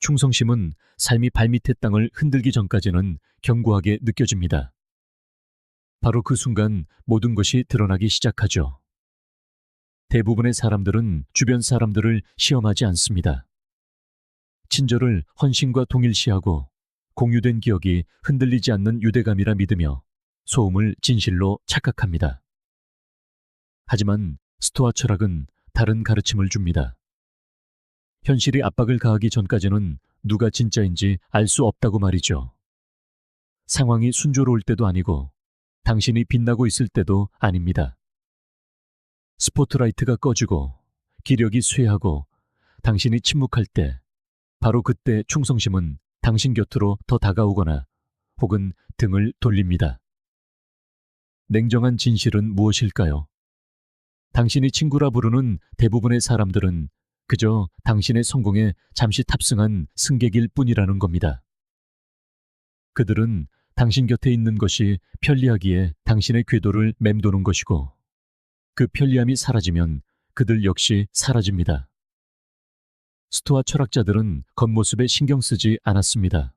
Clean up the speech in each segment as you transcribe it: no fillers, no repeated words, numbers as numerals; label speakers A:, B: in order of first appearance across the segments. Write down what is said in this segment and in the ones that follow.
A: 충성심은 삶이 발밑의 땅을 흔들기 전까지는 견고하게 느껴집니다. 바로 그 순간 모든 것이 드러나기 시작하죠. 대부분의 사람들은 주변 사람들을 시험하지 않습니다. 친절을 헌신과 동일시하고 공유된 기억이 흔들리지 않는 유대감이라 믿으며 소음을 진실로 착각합니다. 하지만 스토아 철학은 다른 가르침을 줍니다. 현실이 압박을 가하기 전까지는 누가 진짜인지 알 수 없다고 말이죠. 상황이 순조로울 때도 아니고 당신이 빛나고 있을 때도 아닙니다. 스포트라이트가 꺼지고 기력이 쇠하고 당신이 침묵할 때, 바로 그때 충성심은 당신 곁으로 더 다가오거나 혹은 등을 돌립니다. 냉정한 진실은 무엇일까요? 당신이 친구라 부르는 대부분의 사람들은 그저 당신의 성공에 잠시 탑승한 승객일 뿐이라는 겁니다. 그들은 당신 곁에 있는 것이 편리하기에 당신의 궤도를 맴도는 것이고, 그 편리함이 사라지면 그들 역시 사라집니다. 스토아 철학자들은 겉모습에 신경 쓰지 않았습니다.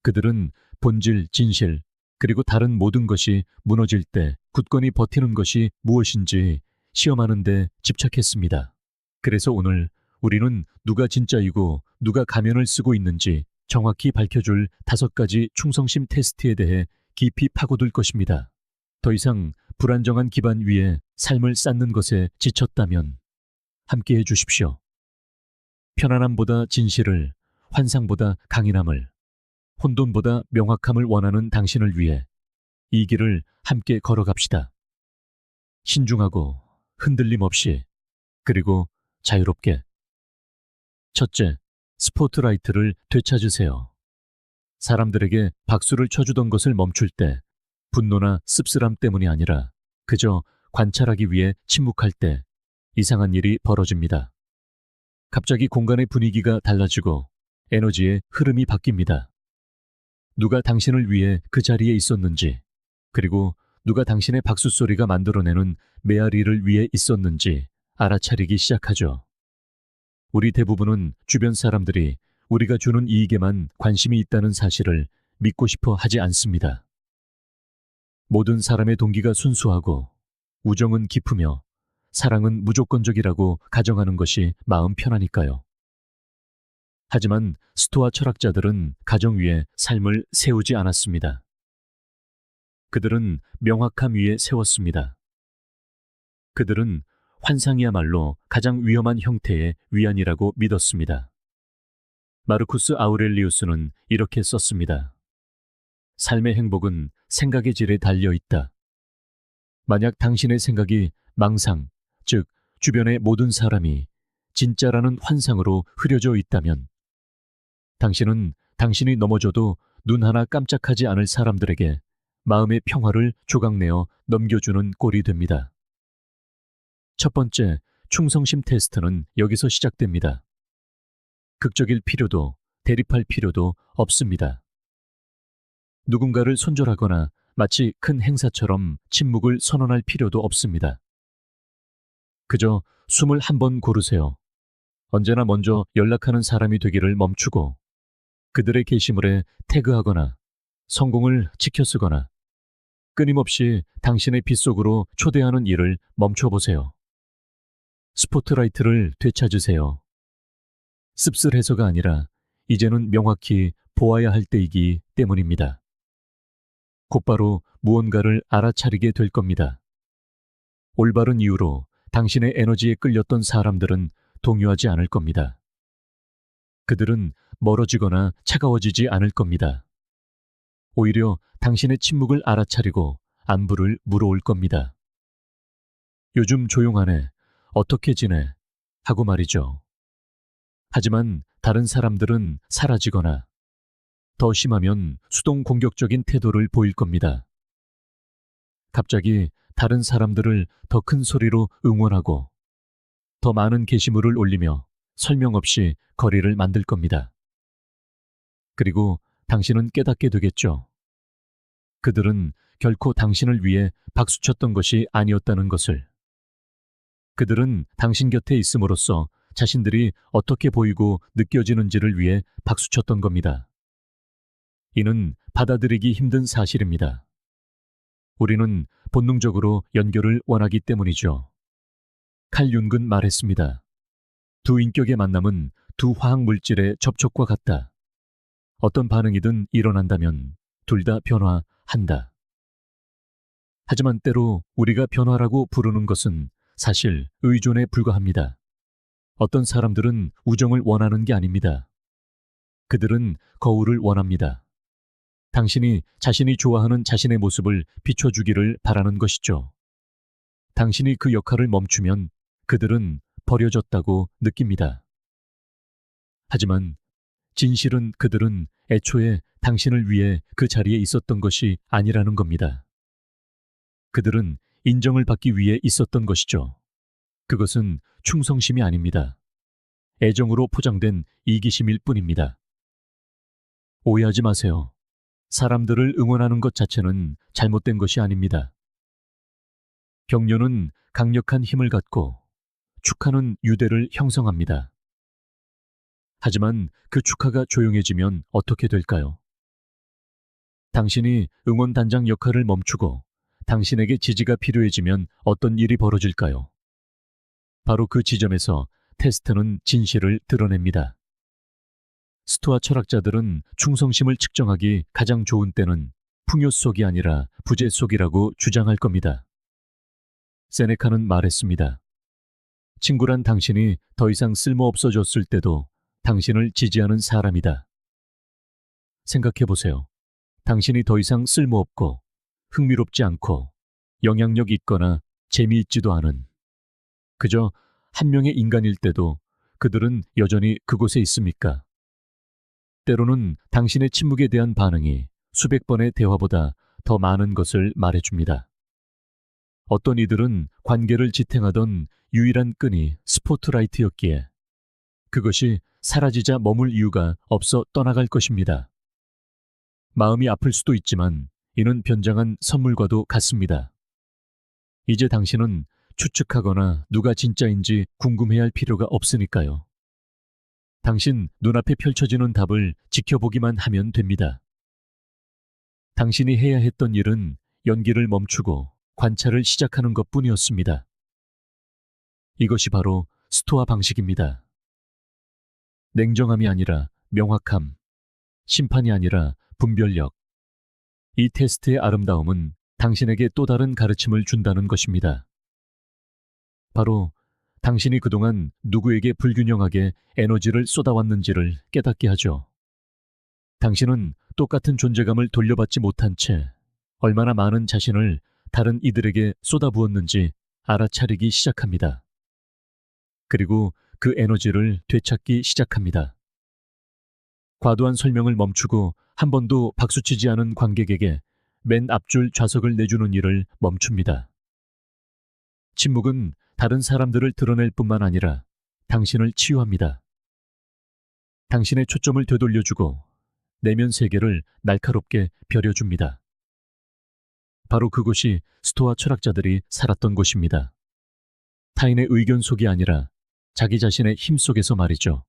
A: 그들은 본질, 진실, 그리고 다른 모든 것이 무너질 때 굳건히 버티는 것이 무엇인지 시험하는 데 집착했습니다. 그래서 오늘 우리는 누가 진짜이고 누가 가면을 쓰고 있는지 정확히 밝혀줄 5가지 충성심 테스트에 대해 깊이 파고들 것입니다. 더 이상 불안정한 기반 위에 삶을 쌓는 것에 지쳤다면 함께 해주십시오. 편안함보다 진실을, 환상보다 강인함을, 혼돈보다 명확함을 원하는 당신을 위해 이 길을 함께 걸어갑시다. 신중하고 흔들림 없이, 그리고 자유롭게. 첫째, 스포트라이트를 되찾으세요. 사람들에게 박수를 쳐주던 것을 멈출 때 분노나 씁쓸함 때문이 아니라 그저 관찰하기 위해 침묵할 때 이상한 일이 벌어집니다. 갑자기 공간의 분위기가 달라지고 에너지의 흐름이 바뀝니다. 누가 당신을 위해 그 자리에 있었는지, 그리고 누가 당신의 박수 소리가 만들어내는 메아리를 위해 있었는지 알아차리기 시작하죠. 우리 대부분은 주변 사람들이 우리가 주는 이익에만 관심이 있다는 사실을 믿고 싶어 하지 않습니다. 모든 사람의 동기가 순수하고 우정은 깊으며 사랑은 무조건적이라고 가정하는 것이 마음 편하니까요. 하지만 스토아 철학자들은 가정 위에 삶을 세우지 않았습니다. 그들은 명확함 위에 세웠습니다. 그들은 환상이야말로 가장 위험한 형태의 위안이라고 믿었습니다. 마르쿠스 아우렐리우스는 이렇게 썼습니다. 삶의 행복은 생각의 질에 달려 있다. 만약 당신의 생각이 망상, 즉 주변의 모든 사람이 진짜라는 환상으로 흐려져 있다면 당신은 당신이 넘어져도 눈 하나 깜짝하지 않을 사람들에게 마음의 평화를 조각내어 넘겨주는 꼴이 됩니다. 첫 번째 충성심 테스트는 여기서 시작됩니다. 극적일 필요도 대립할 필요도 없습니다. 누군가를 손절하거나 마치 큰 행사처럼 침묵을 선언할 필요도 없습니다. 그저 숨을 한 번 고르세요. 언제나 먼저 연락하는 사람이 되기를 멈추고 그들의 게시물에 태그하거나 성공을 지켜쓰거나 끊임없이 당신의 빗속으로 초대하는 일을 멈춰보세요. 스포트라이트를 되찾으세요. 씁쓸해서가 아니라 이제는 명확히 보아야 할 때이기 때문입니다. 곧바로 무언가를 알아차리게 될 겁니다. 올바른 이유로 당신의 에너지에 끌렸던 사람들은 동요하지 않을 겁니다. 그들은 멀어지거나 차가워지지 않을 겁니다. 오히려 당신의 침묵을 알아차리고 안부를 물어올 겁니다. 요즘 조용하네, 어떻게 지내? 하고 말이죠. 하지만 다른 사람들은 사라지거나 더 심하면 수동 공격적인 태도를 보일 겁니다. 갑자기 다른 사람들을 더 큰 소리로 응원하고 더 많은 게시물을 올리며 설명 없이 거리를 만들 겁니다. 그리고 당신은 깨닫게 되겠죠. 그들은 결코 당신을 위해 박수쳤던 것이 아니었다는 것을. 그들은 당신 곁에 있음으로써 자신들이 어떻게 보이고 느껴지는지를 위해 박수쳤던 겁니다. 이는 받아들이기 힘든 사실입니다. 우리는 본능적으로 연결을 원하기 때문이죠. 칼 융근 말했습니다. 두 인격의 만남은 두 화학 물질의 접촉과 같다. 어떤 반응이든 일어난다면 둘 다 변화한다. 하지만 때로 우리가 변화라고 부르는 것은 사실 의존에 불과합니다. 어떤 사람들은 우정을 원하는 게 아닙니다. 그들은 거울을 원합니다. 당신이 자신이 좋아하는 자신의 모습을 비춰주기를 바라는 것이죠. 당신이 그 역할을 멈추면 그들은 버려졌다고 느낍니다. 하지만 진실은 그들은 애초에 당신을 위해 그 자리에 있었던 것이 아니라는 겁니다. 그들은 인정을 받기 위해 있었던 것이죠. 그것은 충성심이 아닙니다. 애정으로 포장된 이기심일 뿐입니다. 오해하지 마세요. 사람들을 응원하는 것 자체는 잘못된 것이 아닙니다. 격려는 강력한 힘을 갖고 축하는 유대를 형성합니다. 하지만 그 축하가 조용해지면 어떻게 될까요? 당신이 응원단장 역할을 멈추고 당신에게 지지가 필요해지면 어떤 일이 벌어질까요? 바로 그 지점에서 테스트는 진실을 드러냅니다. 스토아 철학자들은 충성심을 측정하기 가장 좋은 때는 풍요 속이 아니라 부재 속이라고 주장할 겁니다. 세네카는 말했습니다. 친구란 당신이 더 이상 쓸모없어졌을 때도 당신을 지지하는 사람이다. 생각해 보세요. 당신이 더 이상 쓸모없고 흥미롭지 않고 영향력 있거나 재미있지도 않은 그저 한 명의 인간일 때도 그들은 여전히 그곳에 있습니까? 때로는 당신의 침묵에 대한 반응이 수백 번의 대화보다 더 많은 것을 말해줍니다. 어떤 이들은 관계를 지탱하던 유일한 끈이 스포트라이트였기에 그것이 사라지자 머물 이유가 없어 떠나갈 것입니다. 마음이 아플 수도 있지만 이는 변장한 선물과도 같습니다. 이제 당신은 추측하거나 누가 진짜인지 궁금해할 필요가 없으니까요. 당신 눈앞에 펼쳐지는 답을 지켜보기만 하면 됩니다. 당신이 해야 했던 일은 연기를 멈추고 관찰을 시작하는 것뿐이었습니다. 이것이 바로 스토아 방식입니다. 냉정함이 아니라 명확함, 심판이 아니라 분별력. 이 테스트의 아름다움은 당신에게 또 다른 가르침을 준다는 것입니다. 바로 당신이 그동안 누구에게 불균형하게 에너지를 쏟아왔는지를 깨닫게 하죠. 당신은 똑같은 존재감을 돌려받지 못한 채 얼마나 많은 자신을 다른 이들에게 쏟아부었는지 알아차리기 시작합니다. 그리고 그 에너지를 되찾기 시작합니다. 과도한 설명을 멈추고 한 번도 박수치지 않은 관객에게 맨 앞줄 좌석을 내주는 일을 멈춥니다. 침묵은 다른 사람들을 드러낼 뿐만 아니라 당신을 치유합니다. 당신의 초점을 되돌려주고 내면 세계를 날카롭게 벼려줍니다. 바로 그곳이 스토아 철학자들이 살았던 곳입니다. 타인의 의견 속이 아니라 자기 자신의 힘 속에서 말이죠.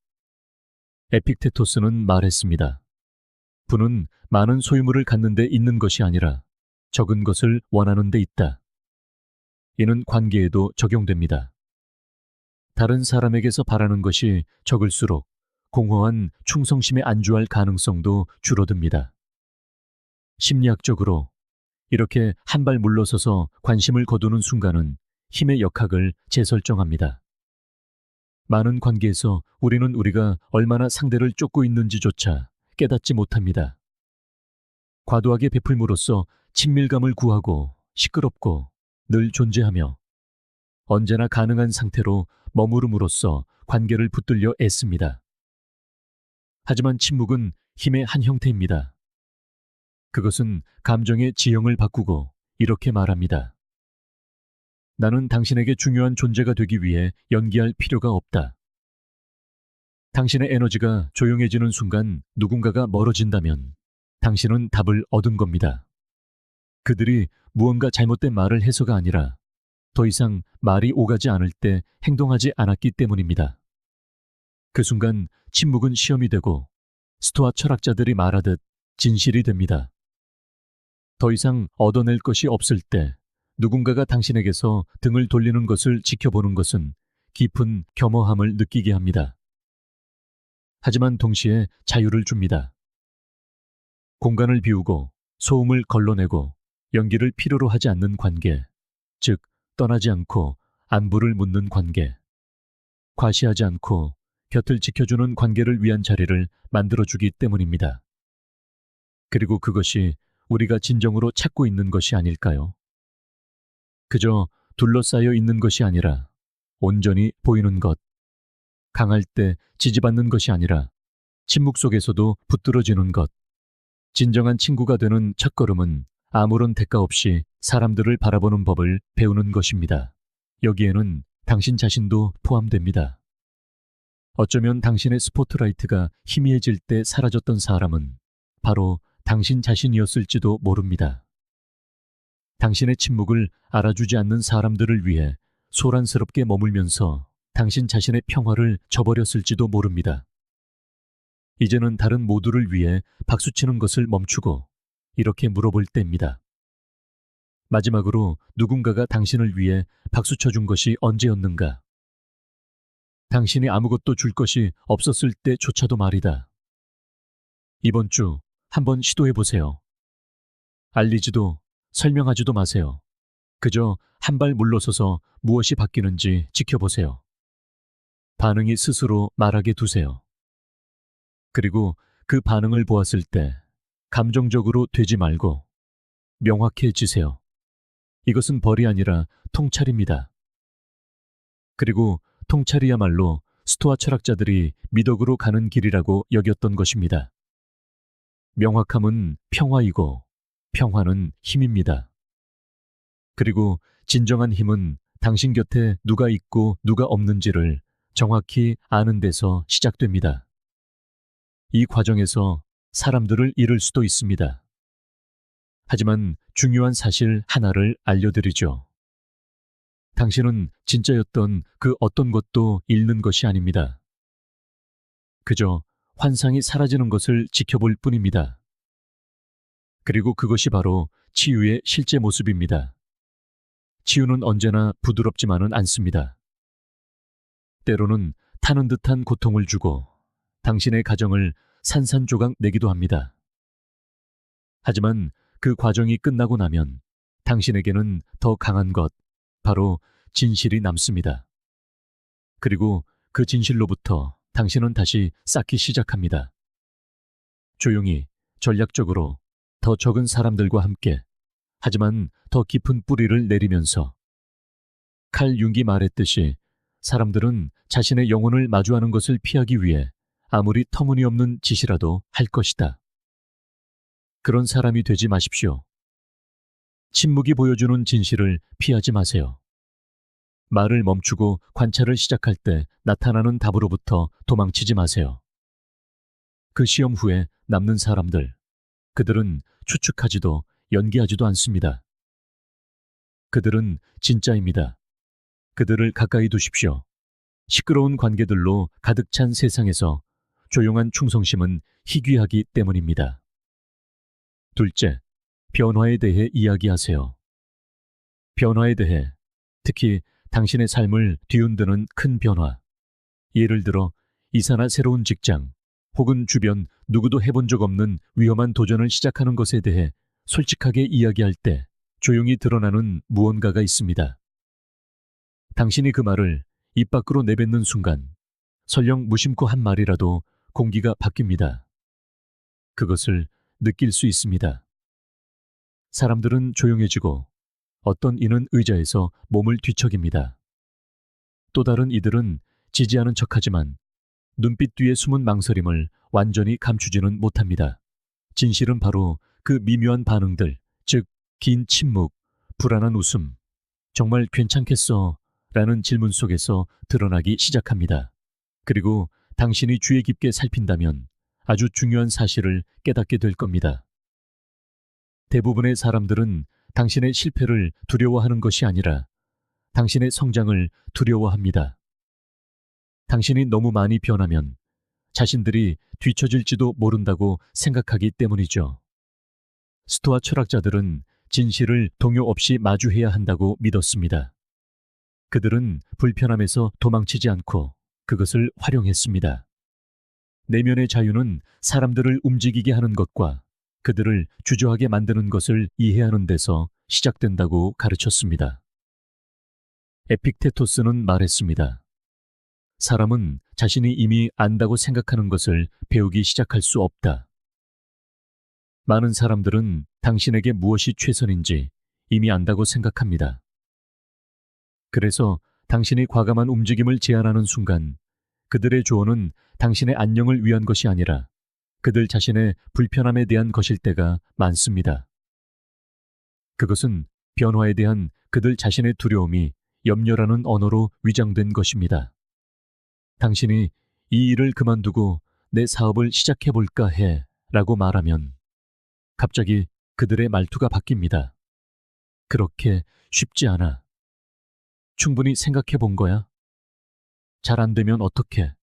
A: 에픽테토스는 말했습니다. 부는 많은 소유물을 갖는 데 있는 것이 아니라 적은 것을 원하는 데 있다. 이는 관계에도 적용됩니다. 다른 사람에게서 바라는 것이 적을수록 공허한 충성심에 안주할 가능성도 줄어듭니다. 심리학적으로 이렇게 한 발 물러서서 관심을 거두는 순간은 힘의 역학을 재설정합니다. 많은 관계에서 우리는 우리가 얼마나 상대를 쫓고 있는지조차 깨닫지 못합니다. 과도하게 베풀므로써 친밀감을 구하고 시끄럽고 늘 존재하며 언제나 가능한 상태로 머무름으로써 관계를 붙들려 애씁니다. 하지만 침묵은 힘의 한 형태입니다. 그것은 감정의 지형을 바꾸고 이렇게 말합니다. 나는 당신에게 중요한 존재가 되기 위해 연기할 필요가 없다. 당신의 에너지가 조용해지는 순간 누군가가 멀어진다면 당신은 답을 얻은 겁니다. 그들이 무언가 잘못된 말을 해서가 아니라 더 이상 말이 오가지 않을 때 행동하지 않았기 때문입니다. 그 순간 침묵은 시험이 되고 스토아 철학자들이 말하듯 진실이 됩니다. 더 이상 얻어낼 것이 없을 때 누군가가 당신에게서 등을 돌리는 것을 지켜보는 것은 깊은 겸허함을 느끼게 합니다. 하지만 동시에 자유를 줍니다. 공간을 비우고 소음을 걸러내고 연기를 필요로 하지 않는 관계, 즉 떠나지 않고 안부를 묻는 관계, 과시하지 않고 곁을 지켜주는 관계를 위한 자리를 만들어주기 때문입니다. 그리고 그것이 우리가 진정으로 찾고 있는 것이 아닐까요? 그저 둘러싸여 있는 것이 아니라 온전히 보이는 것, 강할 때 지지받는 것이 아니라 침묵 속에서도 붙들어지는 것, 진정한 친구가 되는 첫걸음은 아무런 대가 없이 사람들을 바라보는 법을 배우는 것입니다. 여기에는 당신 자신도 포함됩니다. 어쩌면 당신의 스포트라이트가 희미해질 때 사라졌던 사람은 바로 당신 자신이었을지도 모릅니다. 당신의 침묵을 알아주지 않는 사람들을 위해 소란스럽게 머물면서 당신 자신의 평화를 저버렸을지도 모릅니다. 이제는 다른 모두를 위해 박수치는 것을 멈추고 이렇게 물어볼 때입니다. 마지막으로 누군가가 당신을 위해 박수쳐준 것이 언제였는가? 당신이 아무것도 줄 것이 없었을 때조차도 말이다. 이번 주 한번 시도해보세요. 알리지도 설명하지도 마세요. 그저 한 발 물러서서 무엇이 바뀌는지 지켜보세요. 반응이 스스로 말하게 두세요. 그리고 그 반응을 보았을 때 감정적으로 되지 말고 명확해지세요. 이것은 벌이 아니라 통찰입니다. 그리고 통찰이야말로 스토아 철학자들이 미덕으로 가는 길이라고 여겼던 것입니다. 명확함은 평화이고 평화는 힘입니다. 그리고 진정한 힘은 당신 곁에 누가 있고 누가 없는지를 정확히 아는 데서 시작됩니다. 이 과정에서 사람들을 잃을 수도 있습니다. 하지만 중요한 사실 하나를 알려드리죠. 당신은 진짜였던 그 어떤 것도 잃는 것이 아닙니다. 그저 환상이 사라지는 것을 지켜볼 뿐입니다. 그리고 그것이 바로 치유의 실제 모습입니다. 치유는 언제나 부드럽지만은 않습니다. 때로는 타는 듯한 고통을 주고 당신의 가정을 산산조각 내기도 합니다. 하지만 그 과정이 끝나고 나면 당신에게는 더 강한 것, 바로 진실이 남습니다. 그리고 그 진실로부터 당신은 다시 쌓기 시작합니다. 조용히, 전략적으로, 더 적은 사람들과 함께, 하지만 더 깊은 뿌리를 내리면서. 칼 융기 말했듯이 사람들은 자신의 영혼을 마주하는 것을 피하기 위해 아무리 터무니없는 짓이라도 할 것이다. 그런 사람이 되지 마십시오. 침묵이 보여주는 진실을 피하지 마세요. 말을 멈추고 관찰을 시작할 때 나타나는 답으로부터 도망치지 마세요. 그 시험 후에 남는 사람들, 그들은 추측하지도 연기하지도 않습니다. 그들은 진짜입니다. 그들을 가까이 두십시오. 시끄러운 관계들로 가득 찬 세상에서 조용한 충성심은 희귀하기 때문입니다. 둘째, 변화에 대해 이야기하세요. 변화에 대해, 특히 당신의 삶을 뒤흔드는 큰 변화, 예를 들어 이사나 새로운 직장, 혹은 주변 누구도 해본 적 없는 위험한 도전을 시작하는 것에 대해 솔직하게 이야기할 때 조용히 드러나는 무언가가 있습니다. 당신이 그 말을 입 밖으로 내뱉는 순간 설령 무심코 한 말이라도 공기가 바뀝니다. 그것을 느낄 수 있습니다. 사람들은 조용해지고 어떤 이는 의자에서 몸을 뒤척입니다. 또 다른 이들은 지지하는 척하지만 눈빛 뒤에 숨은 망설임을 완전히 감추지는 못합니다. 진실은 바로 그 미묘한 반응들, 즉 긴 침묵, 불안한 웃음, 정말 괜찮겠어? 라는 질문 속에서 드러나기 시작합니다. 그리고 당신이 주의 깊게 살핀다면 아주 중요한 사실을 깨닫게 될 겁니다. 대부분의 사람들은 당신의 실패를 두려워하는 것이 아니라 당신의 성장을 두려워합니다. 당신이 너무 많이 변하면 자신들이 뒤처질지도 모른다고 생각하기 때문이죠. 스토아 철학자들은 진실을 동요 없이 마주해야 한다고 믿었습니다. 그들은 불편함에서 도망치지 않고 그것을 활용했습니다. 내면의 자유는 사람들을 움직이게 하는 것과 그들을 주저하게 만드는 것을 이해하는 데서 시작된다고 가르쳤습니다. 에픽테토스는 말했습니다. 사람은 자신이 이미 안다고 생각하는 것을 배우기 시작할 수 없다. 많은 사람들은 당신에게 무엇이 최선인지 이미 안다고 생각합니다. 그래서 당신이 과감한 움직임을 제안하는 순간 그들의 조언은 당신의 안녕을 위한 것이 아니라 그들 자신의 불편함에 대한 것일 때가 많습니다. 그것은 변화에 대한 그들 자신의 두려움이 염려라는 언어로 위장된 것입니다. 당신이 이 일을 그만두고 내 사업을 시작해볼까 해 라고 말하면 갑자기 그들의 말투가 바뀝니다. 그렇게 쉽지 않아. 충분히 생각해 본 거야? 잘 안 되면 어떡해?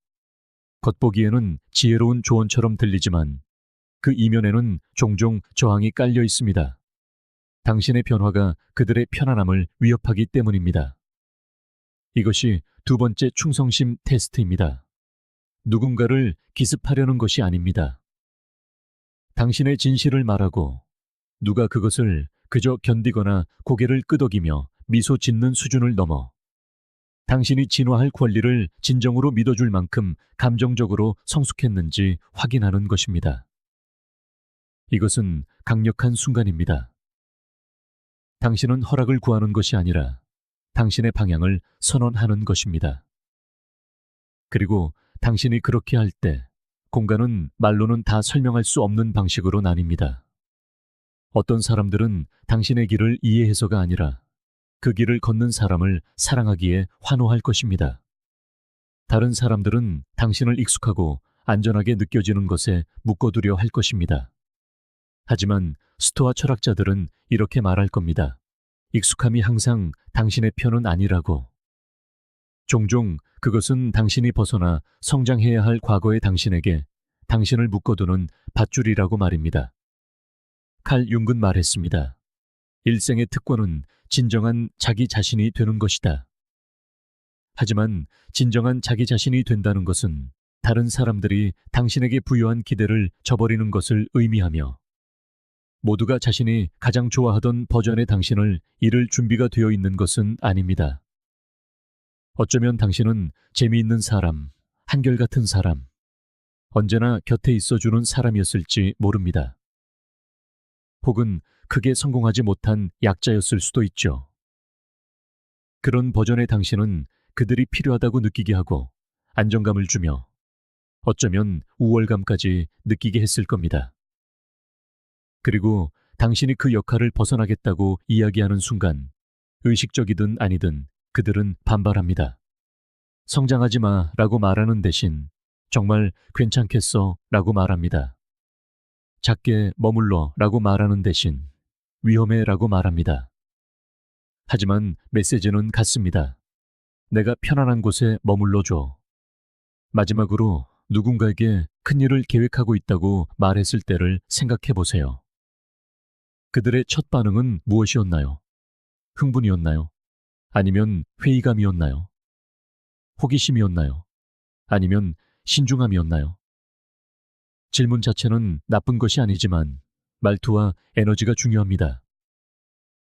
A: 겉보기에는 지혜로운 조언처럼 들리지만 그 이면에는 종종 저항이 깔려 있습니다. 당신의 변화가 그들의 편안함을 위협하기 때문입니다. 이것이 두 번째 충성심 테스트입니다. 누군가를 기습하려는 것이 아닙니다. 당신의 진실을 말하고 누가 그것을 그저 견디거나 고개를 끄덕이며 미소 짓는 수준을 넘어 당신이 진화할 권리를 진정으로 믿어줄 만큼 감정적으로 성숙했는지 확인하는 것입니다. 이것은 강력한 순간입니다. 당신은 허락을 구하는 것이 아니라 당신의 방향을 선언하는 것입니다. 그리고 당신이 그렇게 할 때 공간은 말로는 다 설명할 수 없는 방식으로 나뉩니다. 어떤 사람들은 당신의 길을 이해해서가 아니라 그 길을 걷는 사람을 사랑하기에 환호할 것입니다. 다른 사람들은 당신을 익숙하고 안전하게 느껴지는 것에 묶어두려 할 것입니다. 하지만 스토아 철학자들은 이렇게 말할 겁니다. 익숙함이 항상 당신의 편은 아니라고. 종종 그것은 당신이 벗어나 성장해야 할 과거의 당신에게 당신을 묶어두는 밧줄이라고 말입니다. 칼 융은 말했습니다. 일생의 특권은 진정한 자기 자신이 되는 것이다. 하지만 진정한 자기 자신이 된다는 것은 다른 사람들이 당신에게 부여한 기대를 저버리는 것을 의미하며 모두가 자신이 가장 좋아하던 버전의 당신을 잃을 준비가 되어 있는 것은 아닙니다. 어쩌면 당신은 재미있는 사람, 한결같은 사람, 언제나 곁에 있어주는 사람이었을지 모릅니다. 혹은 크게 성공하지 못한 약자였을 수도 있죠. 그런 버전의 당신은 그들이 필요하다고 느끼게 하고 안정감을 주며 어쩌면 우월감까지 느끼게 했을 겁니다. 그리고 당신이 그 역할을 벗어나겠다고 이야기하는 순간 의식적이든 아니든 그들은 반발합니다. 성장하지 마 라고 말하는 대신 정말 괜찮겠어 라고 말합니다. 작게 머물러 라고 말하는 대신 위험해 라고 말합니다. 하지만 메시지는 같습니다. 내가 편안한 곳에 머물러 줘. 마지막으로 누군가에게 큰일을 계획하고 있다고 말했을 때를 생각해 보세요. 그들의 첫 반응은 무엇이었나요? 흥분이었나요? 아니면 회의감이었나요? 호기심이었나요? 아니면 신중함이었나요? 질문 자체는 나쁜 것이 아니지만 말투와 에너지가 중요합니다.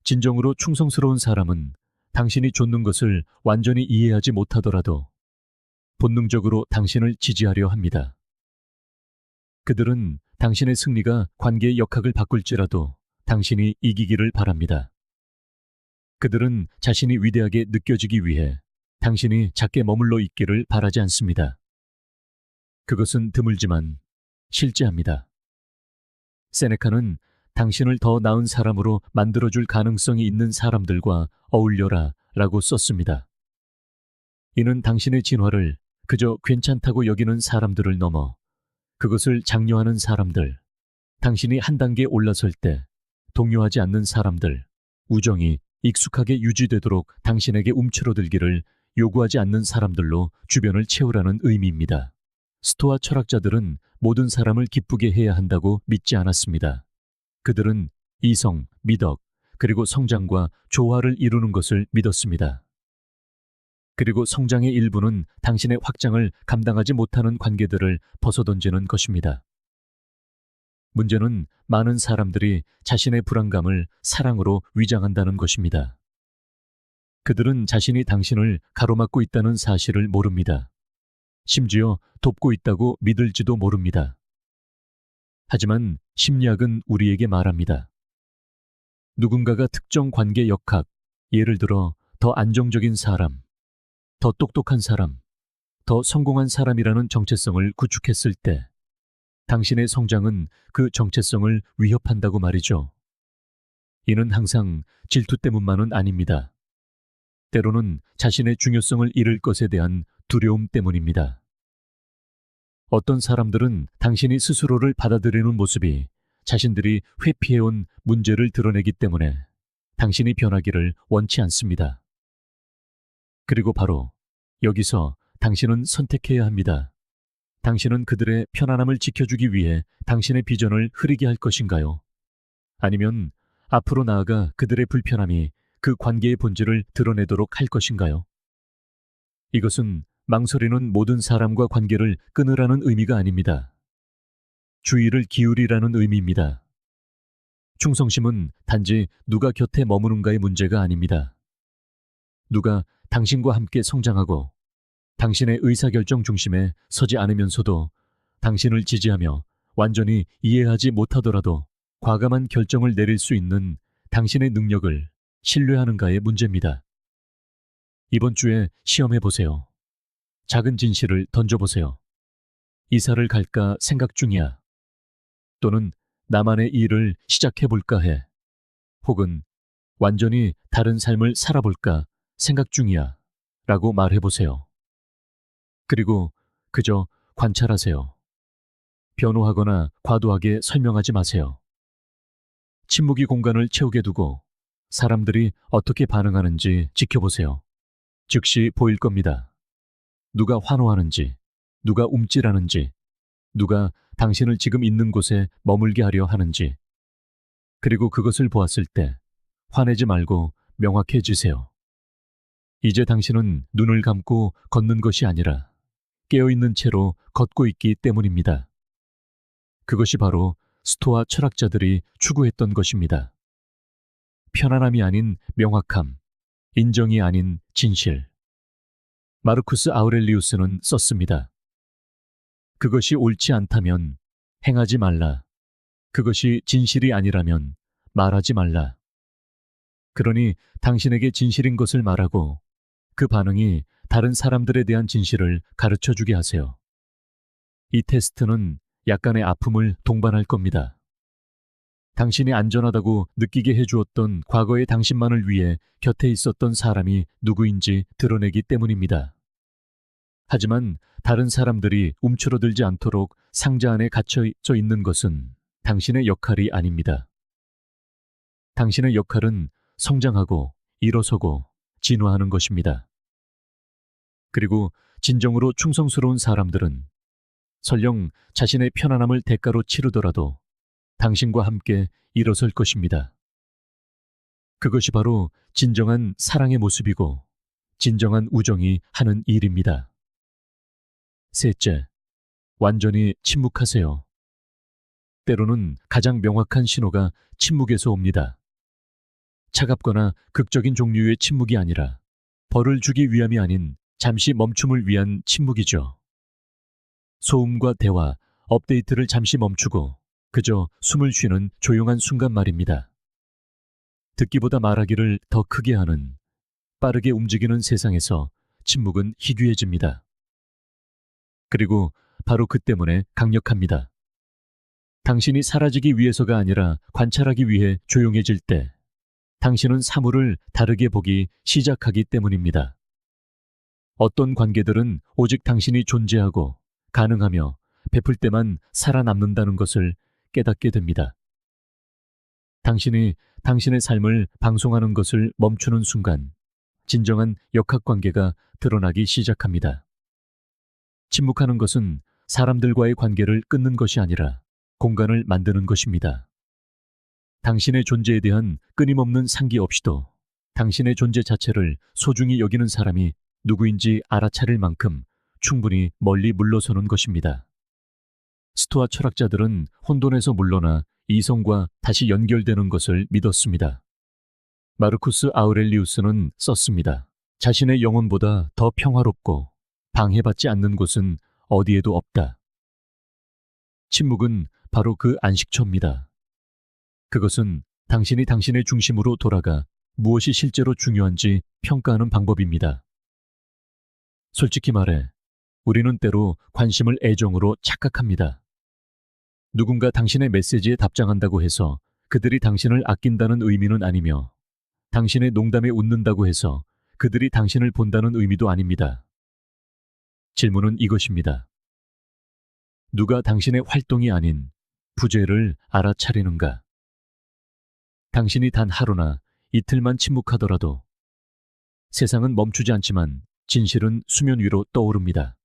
A: 진정으로 충성스러운 사람은 당신이 좇는 것을 완전히 이해하지 못하더라도 본능적으로 당신을 지지하려 합니다. 그들은 당신의 승리가 관계의 역학을 바꿀지라도 당신이 이기기를 바랍니다. 그들은 자신이 위대하게 느껴지기 위해 당신이 작게 머물러 있기를 바라지 않습니다. 그것은 드물지만 실제합니다. 세네카는 당신을 더 나은 사람으로 만들어줄 가능성이 있는 사람들과 어울려라 라고 썼습니다. 이는 당신의 진화를 그저 괜찮다고 여기는 사람들을 넘어 그것을 장려하는 사람들, 당신이 한 단계 올라설 때 동요하지 않는 사람들, 우정이 익숙하게 유지되도록 당신에게 움츠러들기를 요구하지 않는 사람들로 주변을 채우라는 의미입니다. 스토아 철학자들은 모든 사람을 기쁘게 해야 한다고 믿지 않았습니다. 그들은 이성, 미덕, 그리고 성장과 조화를 이루는 것을 믿었습니다. 그리고 성장의 일부는 당신의 확장을 감당하지 못하는 관계들을 벗어던지는 것입니다. 문제는 많은 사람들이 자신의 불안감을 사랑으로 위장한다는 것입니다. 그들은 자신이 당신을 가로막고 있다는 사실을 모릅니다. 심지어 돕고 있다고 믿을지도 모릅니다. 하지만 심리학은 우리에게 말합니다. 누군가가 특정 관계 역학, 예를 들어 더 안정적인 사람, 더 똑똑한 사람, 더 성공한 사람이라는 정체성을 구축했을 때 당신의 성장은 그 정체성을 위협한다고 말이죠. 이는 항상 질투 때문만은 아닙니다. 때로는 자신의 중요성을 잃을 것에 대한 두려움 때문입니다. 어떤 사람들은 당신이 스스로를 받아들이는 모습이 자신들이 회피해온 문제를 드러내기 때문에 당신이 변하기를 원치 않습니다. 그리고 바로 여기서 당신은 선택해야 합니다. 당신은 그들의 편안함을 지켜주기 위해 당신의 비전을 흐리게 할 것인가요? 아니면 앞으로 나아가 그들의 불편함이 그 관계의 본질을 드러내도록 할 것인가요? 이것은 망설이는 모든 사람과 관계를 끊으라는 의미가 아닙니다. 주의를 기울이라는 의미입니다. 충성심은 단지 누가 곁에 머무는가의 문제가 아닙니다. 누가 당신과 함께 성장하고 당신의 의사결정 중심에 서지 않으면서도 당신을 지지하며 완전히 이해하지 못하더라도 과감한 결정을 내릴 수 있는 당신의 능력을 신뢰하는가의 문제입니다. 이번 주에 시험해 보세요. 작은 진실을 던져보세요. 이사를 갈까 생각 중이야. 또는 나만의 일을 시작해볼까 해. 혹은 완전히 다른 삶을 살아볼까 생각 중이야. 라고 말해보세요. 그리고 그저 관찰하세요. 변호하거나 과도하게 설명하지 마세요. 침묵이 공간을 채우게 두고 사람들이 어떻게 반응하는지 지켜보세요. 즉시 보일 겁니다. 누가 환호하는지, 누가 움찔하는지, 누가 당신을 지금 있는 곳에 머물게 하려 하는지. 그리고 그것을 보았을 때 화내지 말고 명확해지세요. 이제 당신은 눈을 감고 걷는 것이 아니라 깨어있는 채로 걷고 있기 때문입니다. 그것이 바로 스토아 철학자들이 추구했던 것입니다. 편안함이 아닌 명확함, 인정이 아닌 진실. 마르쿠스 아우렐리우스는 썼습니다. 그것이 옳지 않다면 행하지 말라. 그것이 진실이 아니라면 말하지 말라. 그러니 당신에게 진실인 것을 말하고 그 반응이 다른 사람들에 대한 진실을 가르쳐 주게 하세요. 이 테스트는 약간의 아픔을 동반할 겁니다. 당신이 안전하다고 느끼게 해주었던 과거의 당신만을 위해 곁에 있었던 사람이 누구인지 드러내기 때문입니다. 하지만 다른 사람들이 움츠러들지 않도록 상자 안에 갇혀져 있는 것은 당신의 역할이 아닙니다. 당신의 역할은 성장하고 일어서고 진화하는 것입니다. 그리고 진정으로 충성스러운 사람들은 설령 자신의 편안함을 대가로 치르더라도 당신과 함께 일어설 것입니다. 그것이 바로 진정한 사랑의 모습이고 진정한 우정이 하는 일입니다. 셋째, 완전히 침묵하세요. 때로는 가장 명확한 신호가 침묵에서 옵니다. 차갑거나 극적인 종류의 침묵이 아니라 벌을 주기 위함이 아닌 잠시 멈춤을 위한 침묵이죠. 소음과 대화, 업데이트를 잠시 멈추고 그저 숨을 쉬는 조용한 순간 말입니다. 듣기보다 말하기를 더 크게 하는 빠르게 움직이는 세상에서 침묵은 희귀해집니다. 그리고 바로 그 때문에 강력합니다. 당신이 사라지기 위해서가 아니라 관찰하기 위해 조용해질 때 당신은 사물을 다르게 보기 시작하기 때문입니다. 어떤 관계들은 오직 당신이 존재하고 가능하며 베풀 때만 살아남는다는 것을 깨닫게 됩니다. 당신이 당신의 삶을 방송하는 것을 멈추는 순간 진정한 역학관계가 드러나기 시작합니다. 침묵하는 것은 사람들과의 관계를 끊는 것이 아니라 공간을 만드는 것입니다. 당신의 존재에 대한 끊임없는 상기 없이도 당신의 존재 자체를 소중히 여기는 사람이 누구인지 알아차릴 만큼 충분히 멀리 물러서는 것입니다. 스토아 철학자들은 혼돈에서 물러나 이성과 다시 연결되는 것을 믿었습니다. 마르쿠스 아우렐리우스는 썼습니다. 자신의 영혼보다 더 평화롭고 방해받지 않는 곳은 어디에도 없다. 침묵은 바로 그 안식처입니다. 그것은 당신이 당신의 중심으로 돌아가 무엇이 실제로 중요한지 평가하는 방법입니다. 솔직히 말해, 우리는 때로 관심을 애정으로 착각합니다. 누군가 당신의 메시지에 답장한다고 해서 그들이 당신을 아낀다는 의미는 아니며, 당신의 농담에 웃는다고 해서 그들이 당신을 본다는 의미도 아닙니다. 질문은 이것입니다. 누가 당신의 활동이 아닌 부재를 알아차리는가? 당신이 단 하루나 이틀만 침묵하더라도 세상은 멈추지 않지만 진실은 수면 위로 떠오릅니다.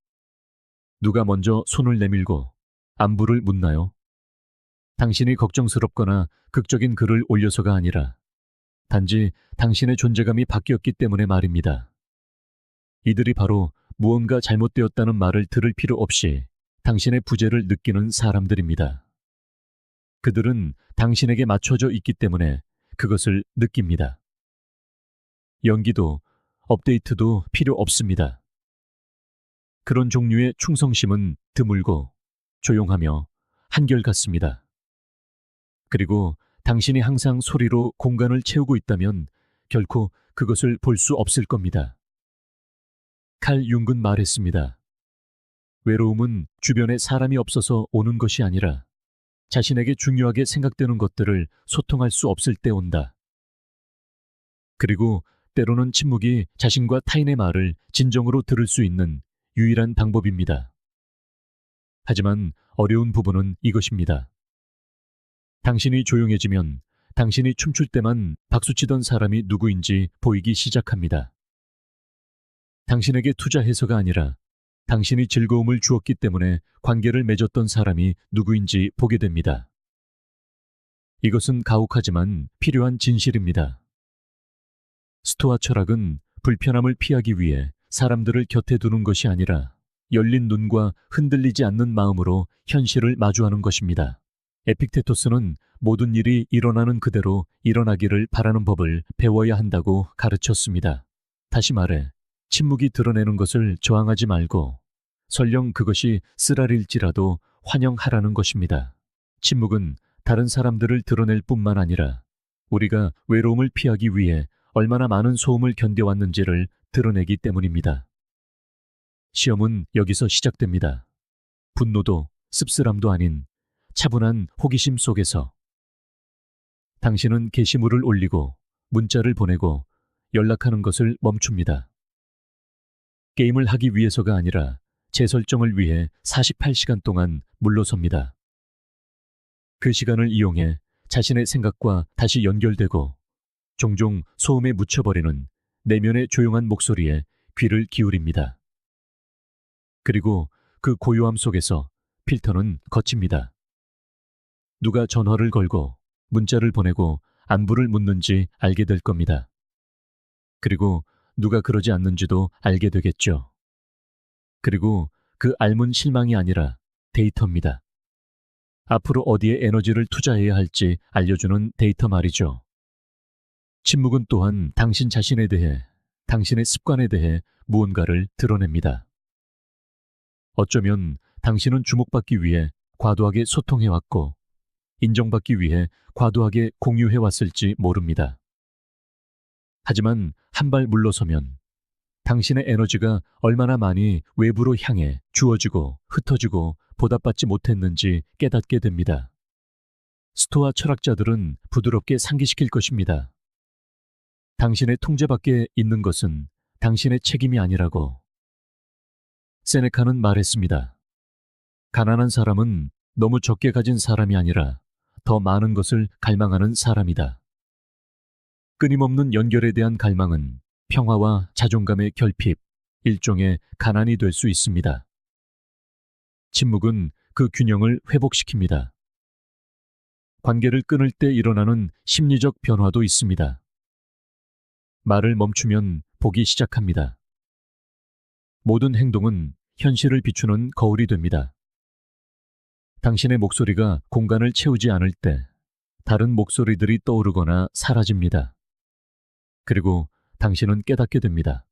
A: 누가 먼저 손을 내밀고 안부를 묻나요? 당신이 걱정스럽거나 극적인 글을 올려서가 아니라 단지 당신의 존재감이 바뀌었기 때문에 말입니다. 이들이 바로 무언가 잘못되었다는 말을 들을 필요 없이 당신의 부재를 느끼는 사람들입니다. 그들은 당신에게 맞춰져 있기 때문에 그것을 느낍니다. 연기도 업데이트도 필요 없습니다. 그런 종류의 충성심은 드물고 조용하며 한결같습니다. 그리고 당신이 항상 소리로 공간을 채우고 있다면 결코 그것을 볼 수 없을 겁니다. 칼 융은 말했습니다. 외로움은 주변에 사람이 없어서 오는 것이 아니라 자신에게 중요하게 생각되는 것들을 소통할 수 없을 때 온다. 그리고 때로는 침묵이 자신과 타인의 말을 진정으로 들을 수 있는 유일한 방법입니다. 하지만 어려운 부분은 이것입니다. 당신이 조용해지면 당신이 춤출 때만 박수치던 사람이 누구인지 보이기 시작합니다. 당신에게 투자해서가 아니라 당신이 즐거움을 주었기 때문에 관계를 맺었던 사람이 누구인지 보게 됩니다. 이것은 가혹하지만 필요한 진실입니다. 스토아 철학은 불편함을 피하기 위해 사람들을 곁에 두는 것이 아니라 열린 눈과 흔들리지 않는 마음으로 현실을 마주하는 것입니다. 에픽테토스는 모든 일이 일어나는 그대로 일어나기를 바라는 법을 배워야 한다고 가르쳤습니다. 다시 말해, 침묵이 드러내는 것을 저항하지 말고 설령 그것이 쓰라릴지라도 환영하라는 것입니다. 침묵은 다른 사람들을 드러낼 뿐만 아니라 우리가 외로움을 피하기 위해 얼마나 많은 소음을 견뎌왔는지를 드러내기 때문입니다. 시험은 여기서 시작됩니다. 분노도 씁쓸함도 아닌 차분한 호기심 속에서 당신은 게시물을 올리고 문자를 보내고 연락하는 것을 멈춥니다. 게임을 하기 위해서가 아니라 재설정을 위해 48시간 동안 물러섭니다. 그 시간을 이용해 자신의 생각과 다시 연결되고 종종 소음에 묻혀버리는 내면의 조용한 목소리에 귀를 기울입니다. 그리고 그 고요함 속에서 필터는 거칩니다. 누가 전화를 걸고 문자를 보내고 안부를 묻는지 알게 될 겁니다. 그리고 누가 그러지 않는지도 알게 되겠죠. 그리고 그 알문 실망이 아니라 데이터입니다. 앞으로 어디에 에너지를 투자해야 할지 알려주는 데이터 말이죠. 침묵은 또한 당신 자신에 대해, 당신의 습관에 대해 무언가를 드러냅니다. 어쩌면 당신은 주목받기 위해 과도하게 소통해왔고 인정받기 위해 과도하게 공유해왔을지 모릅니다. 하지만 한 발 물러서면 당신의 에너지가 얼마나 많이 외부로 향해 주어지고 흩어지고 보답받지 못했는지 깨닫게 됩니다. 스토아 철학자들은 부드럽게 상기시킬 것입니다. 당신의 통제 밖에 있는 것은 당신의 책임이 아니라고. 세네카는 말했습니다. 가난한 사람은 너무 적게 가진 사람이 아니라 더 많은 것을 갈망하는 사람이다. 끊임없는 연결에 대한 갈망은 평화와 자존감의 결핍, 일종의 가난이 될 수 있습니다. 침묵은 그 균형을 회복시킵니다. 관계를 끊을 때 일어나는 심리적 변화도 있습니다. 말을 멈추면 보기 시작합니다. 모든 행동은 현실을 비추는 거울이 됩니다. 당신의 목소리가 공간을 채우지 않을 때 다른 목소리들이 떠오르거나 사라집니다. 그리고 당신은 깨닫게 됩니다.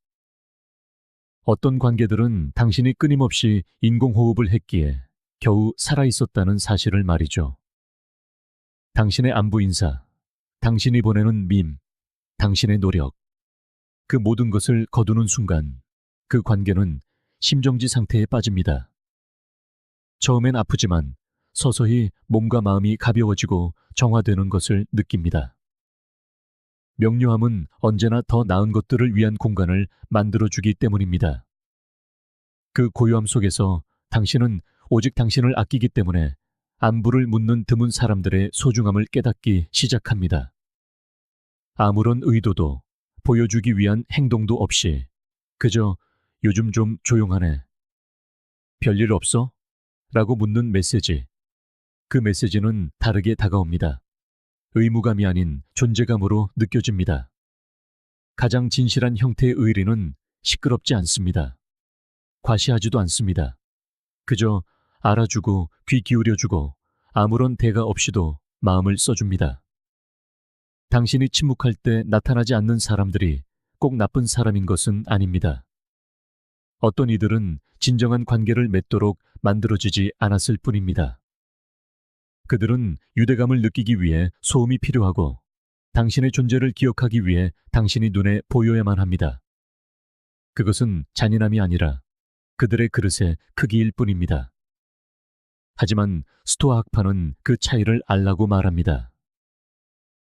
A: 어떤 관계들은 당신이 끊임없이 인공호흡을 했기에 겨우 살아있었다는 사실을 말이죠. 당신의 안부 인사, 당신이 보내는 밈, 당신의 노력, 그 모든 것을 거두는 순간 그 관계는 심정지 상태에 빠집니다. 처음엔 아프지만 서서히 몸과 마음이 가벼워지고 정화되는 것을 느낍니다. 명료함은 언제나 더 나은 것들을 위한 공간을 만들어주기 때문입니다. 그 고요함 속에서 당신은 오직 당신을 아끼기 때문에 안부를 묻는 드문 사람들의 소중함을 깨닫기 시작합니다. 아무런 의도도 보여주기 위한 행동도 없이 그저 요즘 좀 조용하네. 별일 없어? 라고 묻는 메시지. 그 메시지는 다르게 다가옵니다. 의무감이 아닌 존재감으로 느껴집니다. 가장 진실한 형태의 의리는 시끄럽지 않습니다. 과시하지도 않습니다. 그저 알아주고 귀 기울여주고 아무런 대가 없이도 마음을 써줍니다. 당신이 침묵할 때 나타나지 않는 사람들이 꼭 나쁜 사람인 것은 아닙니다. 어떤 이들은 진정한 관계를 맺도록 만들어지지 않았을 뿐입니다. 그들은 유대감을 느끼기 위해 소음이 필요하고 당신의 존재를 기억하기 위해 당신이 눈에 보여야만 합니다. 그것은 잔인함이 아니라 그들의 그릇의 크기일 뿐입니다. 하지만 스토아 학파는 그 차이를 알라고 말합니다.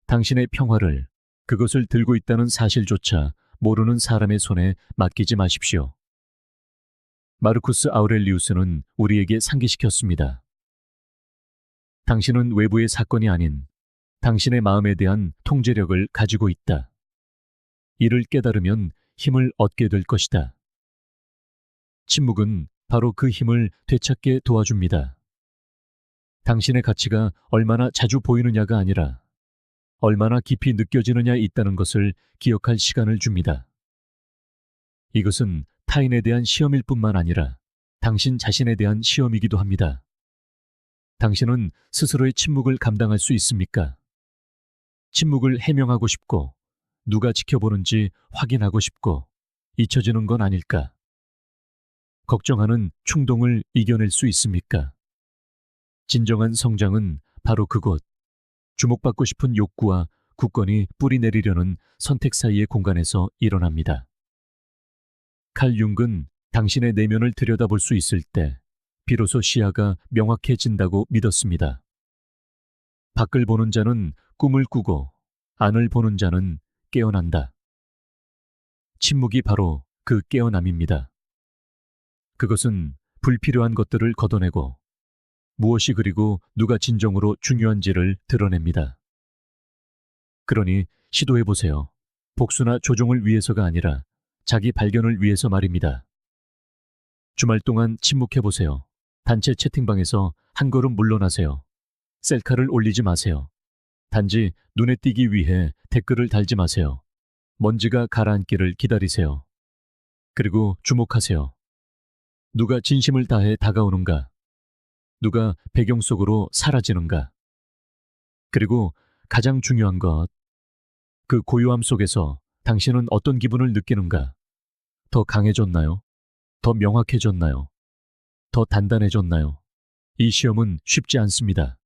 A: 당신의 평화를, 그것을 들고 있다는 사실조차 모르는 사람의 손에 맡기지 마십시오. 마르쿠스 아우렐리우스는 우리에게 상기시켰습니다. 당신은 외부의 사건이 아닌 당신의 마음에 대한 통제력을 가지고 있다. 이를 깨달으면 힘을 얻게 될 것이다. 침묵은 바로 그 힘을 되찾게 도와줍니다. 당신의 가치가 얼마나 자주 보이느냐가 아니라 얼마나 깊이 느껴지느냐에 있다는 것을 기억할 시간을 줍니다. 이것은 타인에 대한 시험일 뿐만 아니라 당신 자신에 대한 시험이기도 합니다. 당신은 스스로의 침묵을 감당할 수 있습니까? 침묵을 해명하고 싶고 누가 지켜보는지 확인하고 싶고 잊혀지는 건 아닐까? 걱정하는 충동을 이겨낼 수 있습니까? 진정한 성장은 바로 그곳, 주목받고 싶은 욕구와 굳건히 뿌리 내리려는 선택 사이의 공간에서 일어납니다. 칼 융은 당신의 내면을 들여다볼 수 있을 때 비로소 시야가 명확해진다고 믿었습니다. 밖을 보는 자는 꿈을 꾸고 안을 보는 자는 깨어난다. 침묵이 바로 그 깨어남입니다. 그것은 불필요한 것들을 걷어내고 무엇이 그리고 누가 진정으로 중요한지를 드러냅니다. 그러니 시도해보세요. 복수나 조종을 위해서가 아니라 자기 발견을 위해서 말입니다. 주말 동안 침묵해보세요. 단체 채팅방에서 한 걸음 물러나세요. 셀카를 올리지 마세요. 단지 눈에 띄기 위해 댓글을 달지 마세요. 먼지가 가라앉기를 기다리세요. 그리고 주목하세요. 누가 진심을 다해 다가오는가? 누가 배경 속으로 사라지는가? 그리고 가장 중요한 것, 그 고요함 속에서 당신은 어떤 기분을 느끼는가? 더 강해졌나요? 더 명확해졌나요? 더 단단해졌나요? 이 시험은 쉽지 않습니다.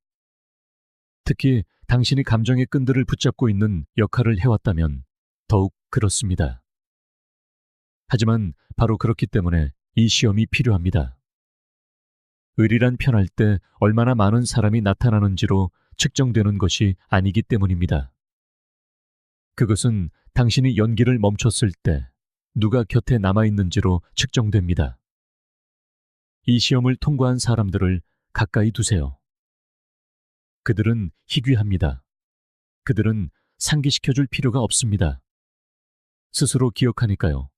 A: 특히 당신이 감정의 끈들을 붙잡고 있는 역할을 해왔다면 더욱 그렇습니다. 하지만 바로 그렇기 때문에 이 시험이 필요합니다. 의리란 편할 때 얼마나 많은 사람이 나타나는지로 측정되는 것이 아니기 때문입니다. 그것은 당신이 연기를 멈췄을 때 누가 곁에 남아있는지로 측정됩니다. 이 시험을 통과한 사람들을 가까이 두세요. 그들은 희귀합니다. 그들은 상기시켜줄 필요가 없습니다. 스스로 기억하니까요.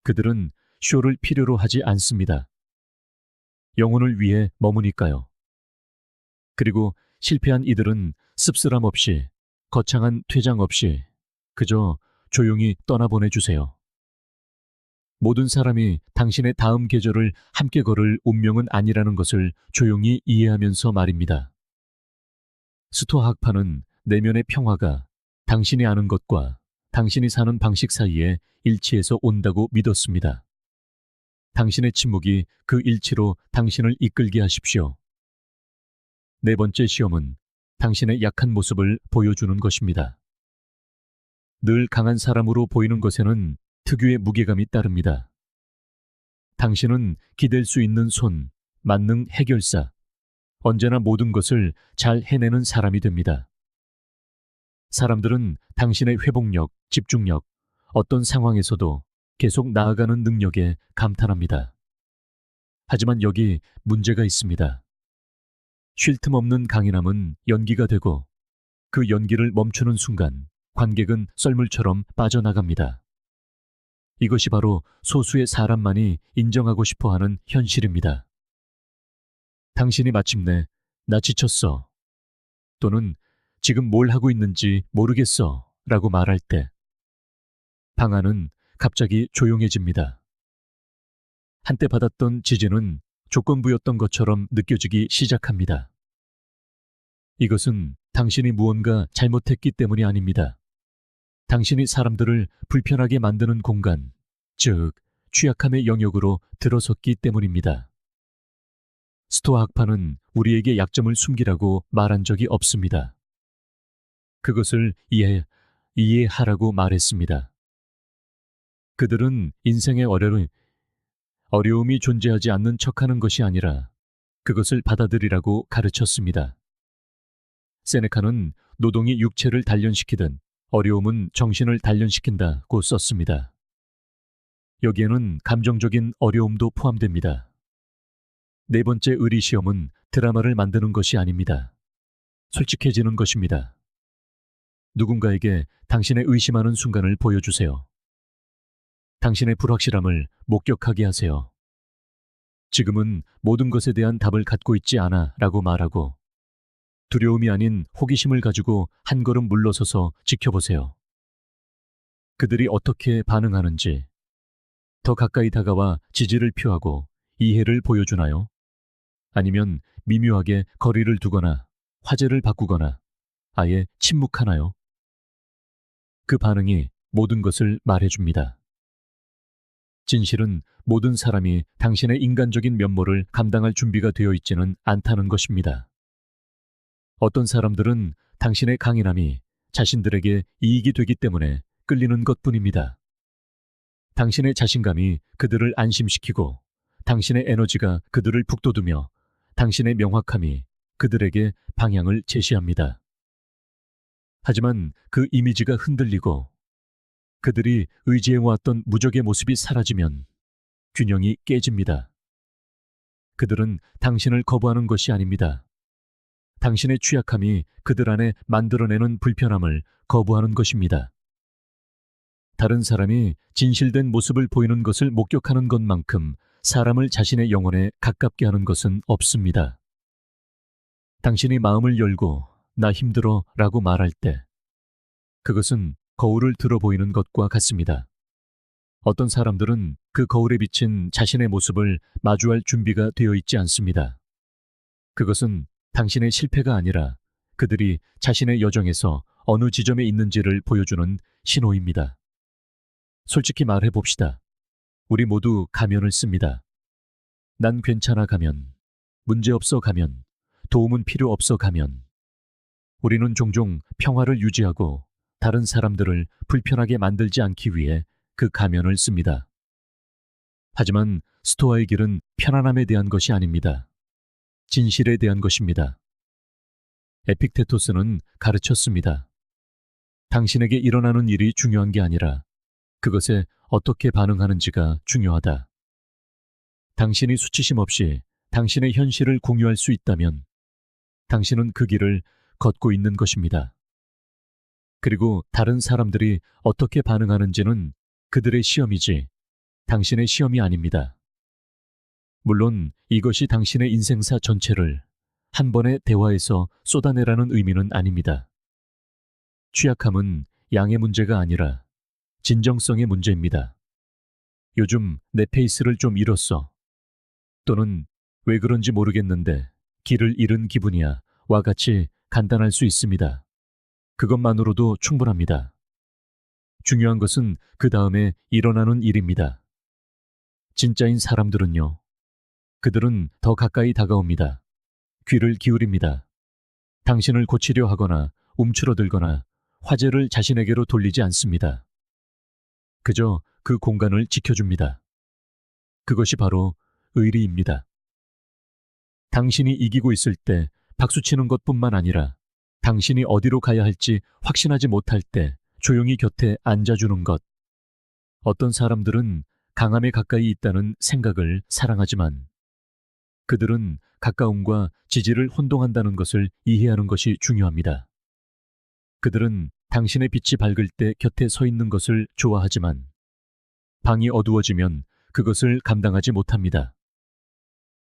A: 그들은 쇼를 필요로 하지 않습니다. 영혼을 위해 머무니까요. 그리고 실패한 이들은 씁쓸함 없이, 거창한 퇴장 없이 그저 조용히 떠나보내주세요. 모든 사람이 당신의 다음 계절을 함께 걸을 운명은 아니라는 것을 조용히 이해하면서 말입니다. 스토아 학파는 내면의 평화가 당신이 아는 것과 당신이 사는 방식 사이에 일치해서 온다고 믿었습니다. 당신의 침묵이 그 일치로 당신을 이끌게 하십시오. 네 번째 시험은 당신의 약한 모습을 보여주는 것입니다. 늘 강한 사람으로 보이는 것에는 특유의 무게감이 따릅니다. 당신은 기댈 수 있는 손, 만능 해결사, 언제나 모든 것을 잘 해내는 사람이 됩니다. 사람들은 당신의 회복력, 집중력, 어떤 상황에서도 계속 나아가는 능력에 감탄합니다. 하지만 여기 문제가 있습니다. 쉴 틈 없는 강인함은 연기가 되고 그 연기를 멈추는 순간 관객은 썰물처럼 빠져나갑니다. 이것이 바로 소수의 사람만이 인정하고 싶어하는 현실입니다. 당신이 마침내 나 지쳤어 또는 지금 뭘 하고 있는지 모르겠어 라고 말할 때 방 안은 갑자기 조용해집니다. 한때 받았던 지지는 조건부였던 것처럼 느껴지기 시작합니다. 이것은 당신이 무언가 잘못했기 때문이 아닙니다. 당신이 사람들을 불편하게 만드는 공간, 즉 취약함의 영역으로 들어섰기 때문입니다. 스토아 학파는 우리에게 약점을 숨기라고 말한 적이 없습니다. 그것을 이해하라고 말했습니다. 그들은 인생의 어려움이 존재하지 않는 척하는 것이 아니라 그것을 받아들이라고 가르쳤습니다. 세네카는 노동이 육체를 단련시키듯 어려움은 정신을 단련시킨다고 썼습니다. 여기에는 감정적인 어려움도 포함됩니다. 네 번째 의리 시험은 드라마를 만드는 것이 아닙니다. 솔직해지는 것입니다. 누군가에게 당신의 의심하는 순간을 보여주세요. 당신의 불확실함을 목격하게 하세요. 지금은 모든 것에 대한 답을 갖고 있지 않아 라고 말하고 두려움이 아닌 호기심을 가지고 한 걸음 물러서서 지켜보세요. 그들이 어떻게 반응하는지, 더 가까이 다가와 지지를 표하고 이해를 보여주나요? 아니면 미묘하게 거리를 두거나 화제를 바꾸거나 아예 침묵하나요? 그 반응이 모든 것을 말해줍니다. 진실은 모든 사람이 당신의 인간적인 면모를 감당할 준비가 되어 있지는 않다는 것입니다. 어떤 사람들은 당신의 강인함이 자신들에게 이익이 되기 때문에 끌리는 것뿐입니다. 당신의 자신감이 그들을 안심시키고 당신의 에너지가 그들을 북돋우며 당신의 명확함이 그들에게 방향을 제시합니다. 하지만 그 이미지가 흔들리고 그들이 의지해왔던 무적의 모습이 사라지면 균형이 깨집니다. 그들은 당신을 거부하는 것이 아닙니다. 당신의 취약함이 그들 안에 만들어내는 불편함을 거부하는 것입니다. 다른 사람이 진실된 모습을 보이는 것을 목격하는 것만큼 사람을 자신의 영혼에 가깝게 하는 것은 없습니다. 당신이 마음을 열고 나 힘들어 라고 말할 때 그것은 거울을 들어 보이는 것과 같습니다. 어떤 사람들은 그 거울에 비친 자신의 모습을 마주할 준비가 되어 있지 않습니다. 그것은 당신의 실패가 아니라 그들이 자신의 여정에서 어느 지점에 있는지를 보여주는 신호입니다. 솔직히 말해 봅시다. 우리 모두 가면을 씁니다. 난 괜찮아 가면, 문제없어 가면, 도움은 필요 없어 가면. 우리는 종종 평화를 유지하고 다른 사람들을 불편하게 만들지 않기 위해 그 가면을 씁니다. 하지만 스토아의 길은 편안함에 대한 것이 아닙니다. 진실에 대한 것입니다. 에픽테토스는 가르쳤습니다. 당신에게 일어나는 일이 중요한 게 아니라 그것에 어떻게 반응하는지가 중요하다. 당신이 수치심 없이 당신의 현실을 공유할 수 있다면 당신은 그 길을 걷고 있는 것입니다. 그리고 다른 사람들이 어떻게 반응하는지는 그들의 시험이지 당신의 시험이 아닙니다. 물론 이것이 당신의 인생사 전체를 한 번의 대화에서 쏟아내라는 의미는 아닙니다. 취약함은 양의 문제가 아니라 진정성의 문제입니다. 요즘 내 페이스를 좀 잃었어. 또는 왜 그런지 모르겠는데 길을 잃은 기분이야. 와 같이 간단할 수 있습니다. 그것만으로도 충분합니다. 중요한 것은 그 다음에 일어나는 일입니다. 진짜인 사람들은요. 그들은 더 가까이 다가옵니다. 귀를 기울입니다. 당신을 고치려 하거나 움츠러들거나 화제를 자신에게로 돌리지 않습니다. 그저 그 공간을 지켜줍니다. 그것이 바로 의리입니다. 당신이 이기고 있을 때 박수치는 것뿐만 아니라 당신이 어디로 가야 할지 확신하지 못할 때 조용히 곁에 앉아주는 것. 어떤 사람들은 강함에 가까이 있다는 생각을 사랑하지만 그들은 가까움과 지지를 혼동한다는 것을 이해하는 것이 중요합니다. 그들은 당신의 빛이 밝을 때 곁에 서 있는 것을 좋아하지만 방이 어두워지면 그것을 감당하지 못합니다.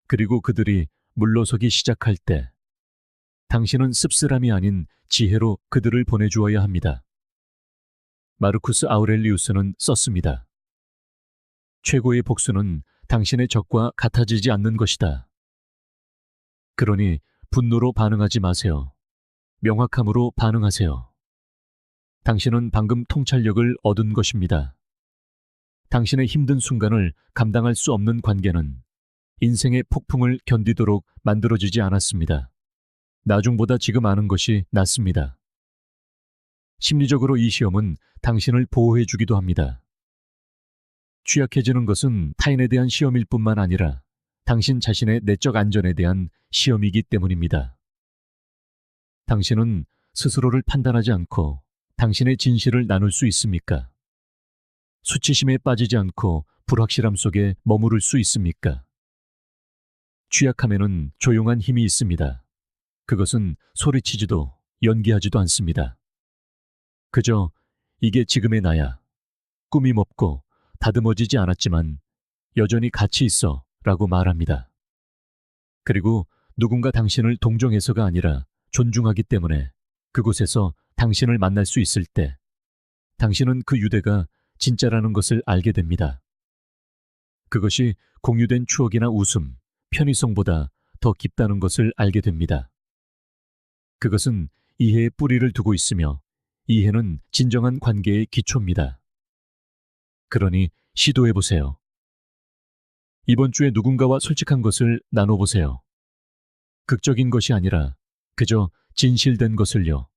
A: 그리고 그들이 물러서기 시작할 때 당신은 씁쓸함이 아닌 지혜로 그들을 보내주어야 합니다. 마르쿠스 아우렐리우스는 썼습니다. 최고의 복수는 당신의 적과 같아지지 않는 것이다. 그러니 분노로 반응하지 마세요. 명확함으로 반응하세요. 당신은 방금 통찰력을 얻은 것입니다. 당신의 힘든 순간을 감당할 수 없는 관계는 인생의 폭풍을 견디도록 만들어지지 않았습니다. 나중보다 지금 아는 것이 낫습니다. 심리적으로 이 시험은 당신을 보호해 주기도 합니다. 취약해지는 것은 타인에 대한 시험일 뿐만 아니라 당신 자신의 내적 안전에 대한 시험이기 때문입니다. 당신은 스스로를 판단하지 않고 당신의 진실을 나눌 수 있습니까? 수치심에 빠지지 않고 불확실함 속에 머무를 수 있습니까? 취약함에는 조용한 힘이 있습니다. 그것은 소리치지도 연기하지도 않습니다. 그저 이게 지금의 나야. 꾸밈 없고 다듬어지지 않았지만 여전히 가치 있어 라고 말합니다. 그리고 누군가 당신을 동정해서가 아니라 존중하기 때문에 그곳에서 당신을 만날 수 있을 때 당신은 그 유대가 진짜라는 것을 알게 됩니다. 그것이 공유된 추억이나 웃음, 편의성보다 더 깊다는 것을 알게 됩니다. 그것은 이해의 뿌리를 두고 있으며 이해는 진정한 관계의 기초입니다. 그러니 시도해보세요. 이번 주에 누군가와 솔직한 것을 나눠보세요. 극적인 것이 아니라 그저 진실된 것을요.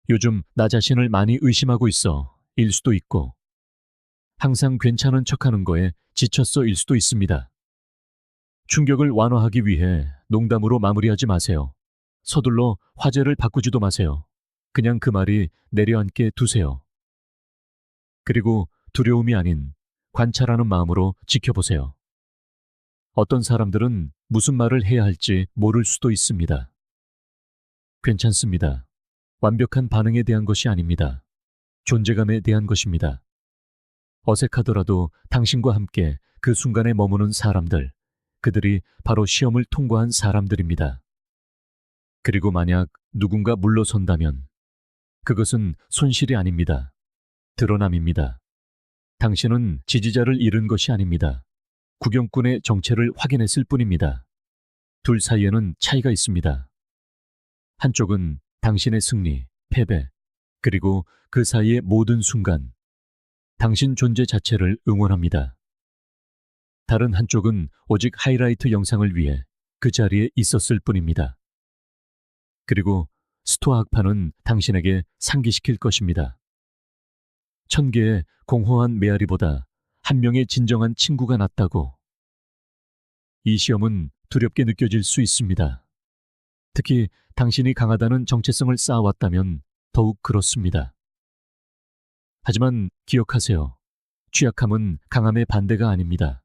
A: 요즘 나 자신을 많이 의심하고 있어 일 수도 있고 항상 괜찮은 척하는 거에 지쳤어 일 수도 있습니다. 충격을 완화하기 위해 농담으로 마무리하지 마세요. 서둘러 화제를 바꾸지도 마세요. 그냥 그 말이 내려앉게 두세요. 그리고 두려움이 아닌 관찰하는 마음으로 지켜보세요. 어떤 사람들은 무슨 말을 해야 할지 모를 수도 있습니다. 괜찮습니다. 완벽한 반응에 대한 것이 아닙니다. 존재감에 대한 것입니다. 어색하더라도 당신과 함께 그 순간에 머무는 사람들, 그들이 바로 시험을 통과한 사람들입니다. 그리고 만약 누군가 물러선다면 그것은 손실이 아닙니다. 드러남입니다. 당신은 지지자를 잃은 것이 아닙니다. 구경꾼의 정체를 확인했을 뿐입니다. 둘 사이에는 차이가 있습니다. 한쪽은 당신의 승리, 패배, 그리고 그 사이의 모든 순간, 당신 존재 자체를 응원합니다. 다른 한쪽은 오직 하이라이트 영상을 위해 그 자리에 있었을 뿐입니다. 그리고 스토아 학파는 당신에게 상기시킬 것입니다. 1000개의 공허한 메아리보다 한 명의 진정한 친구가 낫다고. 이 시험은 두렵게 느껴질 수 있습니다. 특히 당신이 강하다는 정체성을 쌓아왔다면 더욱 그렇습니다. 하지만 기억하세요. 취약함은 강함의 반대가 아닙니다.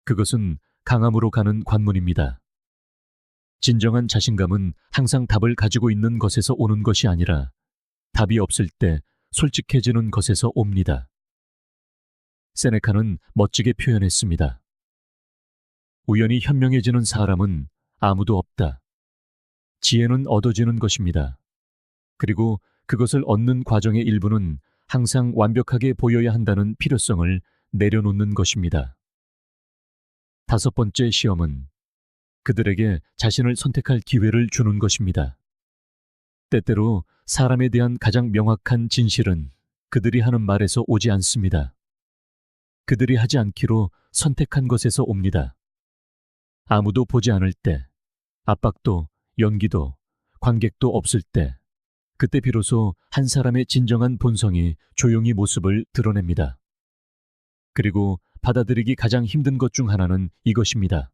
A: 그것은 강함으로 가는 관문입니다. 진정한 자신감은 항상 답을 가지고 있는 것에서 오는 것이 아니라 답이 없을 때 솔직해지는 것에서 옵니다. 세네카는 멋지게 표현했습니다. 우연히 현명해지는 사람은 아무도 없다. 지혜는 얻어지는 것입니다. 그리고 그것을 얻는 과정의 일부는 항상 완벽하게 보여야 한다는 필요성을 내려놓는 것입니다. 다섯 번째 시험은 그들에게 자신을 선택할 기회를 주는 것입니다. 때때로 사람에 대한 가장 명확한 진실은 그들이 하는 말에서 오지 않습니다. 그들이 하지 않기로 선택한 것에서 옵니다. 아무도 보지 않을 때, 압박도, 연기도, 관객도 없을 때, 그때 비로소 한 사람의 진정한 본성이 조용히 모습을 드러냅니다. 그리고 받아들이기 가장 힘든 것 중 하나는 이것입니다.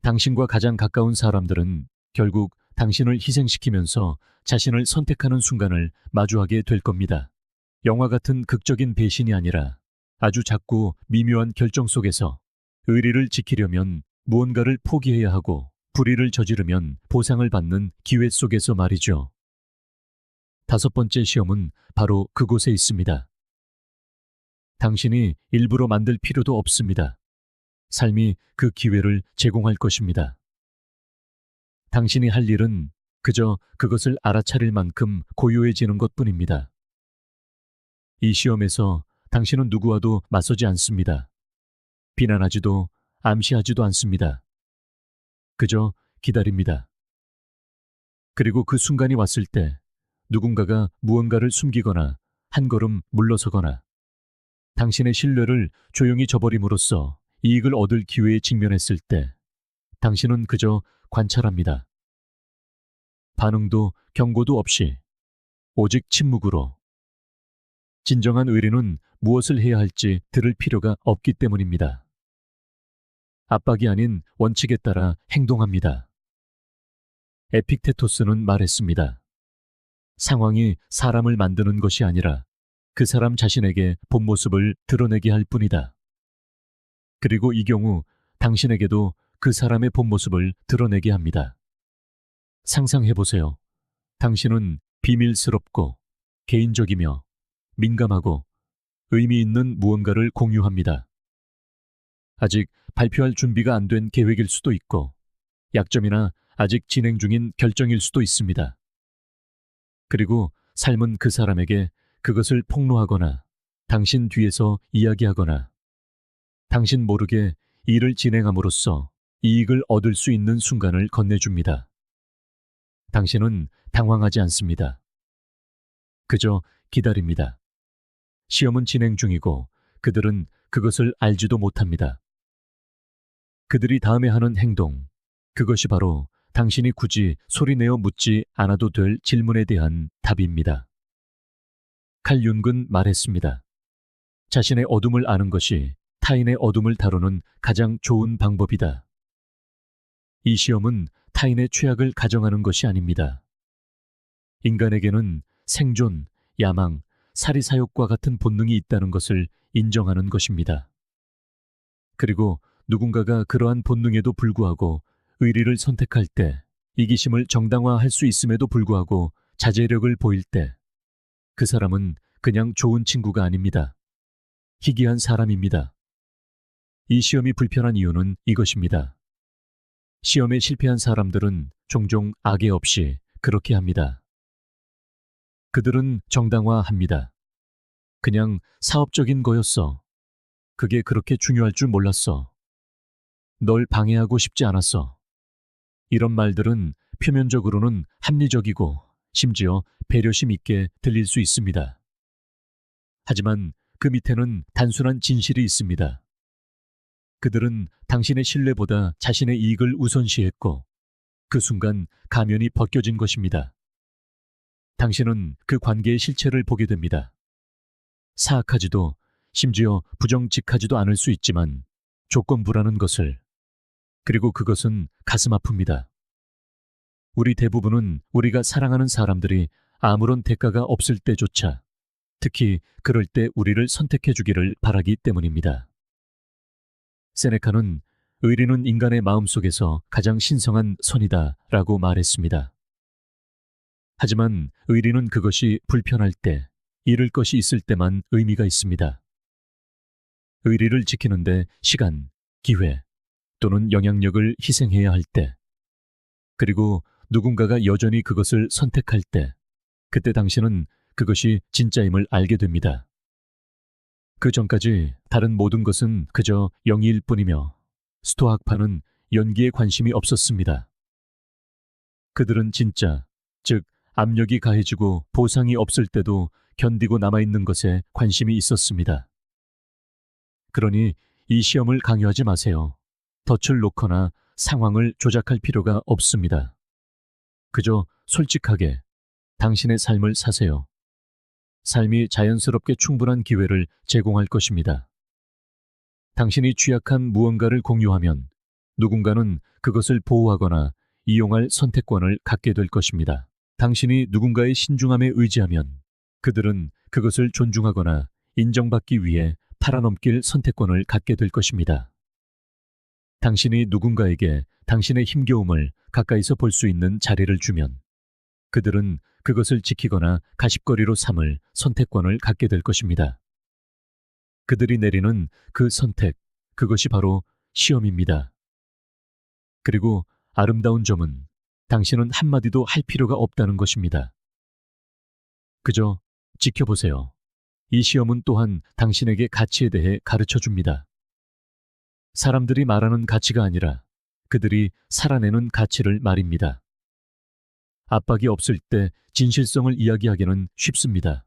A: 당신과 가장 가까운 사람들은 결국 당신을 희생시키면서 자신을 선택하는 순간을 마주하게 될 겁니다. 영화 같은 극적인 배신이 아니라 아주 작고 미묘한 결정 속에서 의리를 지키려면 무언가를 포기해야 하고 불의를 저지르면 보상을 받는 기회 속에서 말이죠. 다섯 번째 시험은 바로 그곳에 있습니다. 당신이 일부러 만들 필요도 없습니다. 삶이 그 기회를 제공할 것입니다. 당신이 할 일은 그저 그것을 알아차릴 만큼 고요해지는 것뿐입니다. 이 시험에서 당신은 누구와도 맞서지 않습니다. 비난하지도 암시하지도 않습니다. 그저 기다립니다. 그리고 그 순간이 왔을 때 누군가가 무언가를 숨기거나 한 걸음 물러서거나 당신의 신뢰를 조용히 저버림으로써 이익을 얻을 기회에 직면했을 때 당신은 그저 관찰합니다. 반응도 경고도 없이 오직 침묵으로. 진정한 의리는 무엇을 해야 할지 들을 필요가 없기 때문입니다. 압박이 아닌 원칙에 따라 행동합니다. 에픽테토스는 말했습니다. 상황이 사람을 만드는 것이 아니라 그 사람 자신에게 본 모습을 드러내게 할 뿐이다. 그리고 이 경우 당신에게도 그 사람의 본 모습을 드러내게 합니다. 상상해보세요. 당신은 비밀스럽고 개인적이며 민감하고 의미 있는 무언가를 공유합니다. 아직 발표할 준비가 안 된 계획일 수도 있고 약점이나 아직 진행 중인 결정일 수도 있습니다. 그리고 삶은 그 사람에게 그것을 폭로하거나 당신 뒤에서 이야기하거나 당신 모르게 일을 진행함으로써 이익을 얻을 수 있는 순간을 건네줍니다. 당신은 당황하지 않습니다. 그저 기다립니다. 시험은 진행 중이고 그들은 그것을 알지도 못합니다. 그들이 다음에 하는 행동, 그것이 바로 당신이 굳이 소리내어 묻지 않아도 될 질문에 대한 답입니다. 칼 융은 말했습니다. 자신의 어둠을 아는 것이 타인의 어둠을 다루는 가장 좋은 방법이다. 이 시험은 타인의 최악을 가정하는 것이 아닙니다. 인간에게는 생존, 야망, 사리사욕과 같은 본능이 있다는 것을 인정하는 것입니다. 그리고 누군가가 그러한 본능에도 불구하고 의리를 선택할 때, 이기심을 정당화할 수 있음에도 불구하고 자제력을 보일 때, 그 사람은 그냥 좋은 친구가 아닙니다. 희귀한 사람입니다. 이 시험이 불편한 이유는 이것입니다. 시험에 실패한 사람들은 종종 악의 없이 그렇게 합니다. 그들은 정당화합니다. 그냥 사업적인 거였어. 그게 그렇게 중요할 줄 몰랐어. 널 방해하고 싶지 않았어. 이런 말들은 표면적으로는 합리적이고 심지어 배려심 있게 들릴 수 있습니다. 하지만 그 밑에는 단순한 진실이 있습니다. 그들은 당신의 신뢰보다 자신의 이익을 우선시했고 그 순간 가면이 벗겨진 것입니다. 당신은 그 관계의 실체를 보게 됩니다. 사악하지도 심지어 부정직하지도 않을 수 있지만 조건부라는 것을. 그리고 그것은 가슴 아픕니다. 우리 대부분은 우리가 사랑하는 사람들이 아무런 대가가 없을 때조차 특히 그럴 때 우리를 선택해 주기를 바라기 때문입니다. 세네카는 의리는 인간의 마음속에서 가장 신성한 선이다 라고 말했습니다. 하지만 의리는 그것이 불편할 때, 잃을 것이 있을 때만 의미가 있습니다. 의리를 지키는데 시간, 기회 또는 영향력을 희생해야 할 때, 그리고 누군가가 여전히 그것을 선택할 때, 그때 당신은 그것이 진짜임을 알게 됩니다. 그 전까지 다른 모든 것은 그저 영이일 뿐이며 스토아 학파는 연기에 관심이 없었습니다. 그들은 진짜, 즉 압력이 가해지고 보상이 없을 때도 견디고 남아있는 것에 관심이 있었습니다. 그러니 이 시험을 강요하지 마세요. 덫을 놓거나 상황을 조작할 필요가 없습니다. 그저 솔직하게 당신의 삶을 사세요. 삶이 자연스럽게 충분한 기회를 제공할 것입니다. 당신이 취약한 무언가를 공유하면 누군가는 그것을 보호하거나 이용할 선택권을 갖게 될 것입니다. 당신이 누군가의 신중함에 의지하면 그들은 그것을 존중하거나 인정받기 위해 팔아넘길 선택권을 갖게 될 것입니다. 당신이 누군가에게 당신의 힘겨움을 가까이서 볼 수 있는 자리를 주면 그들은 그것을 지키거나 가십거리로 삼을 선택권을 갖게 될 것입니다. 그들이 내리는 그 선택, 그것이 바로 시험입니다. 그리고 아름다운 점은 당신은 한마디도 할 필요가 없다는 것입니다. 그저 지켜보세요. 이 시험은 또한 당신에게 가치에 대해 가르쳐 줍니다. 사람들이 말하는 가치가 아니라 그들이 살아내는 가치를 말입니다. 압박이 없을 때 진실성을 이야기하기는 쉽습니다.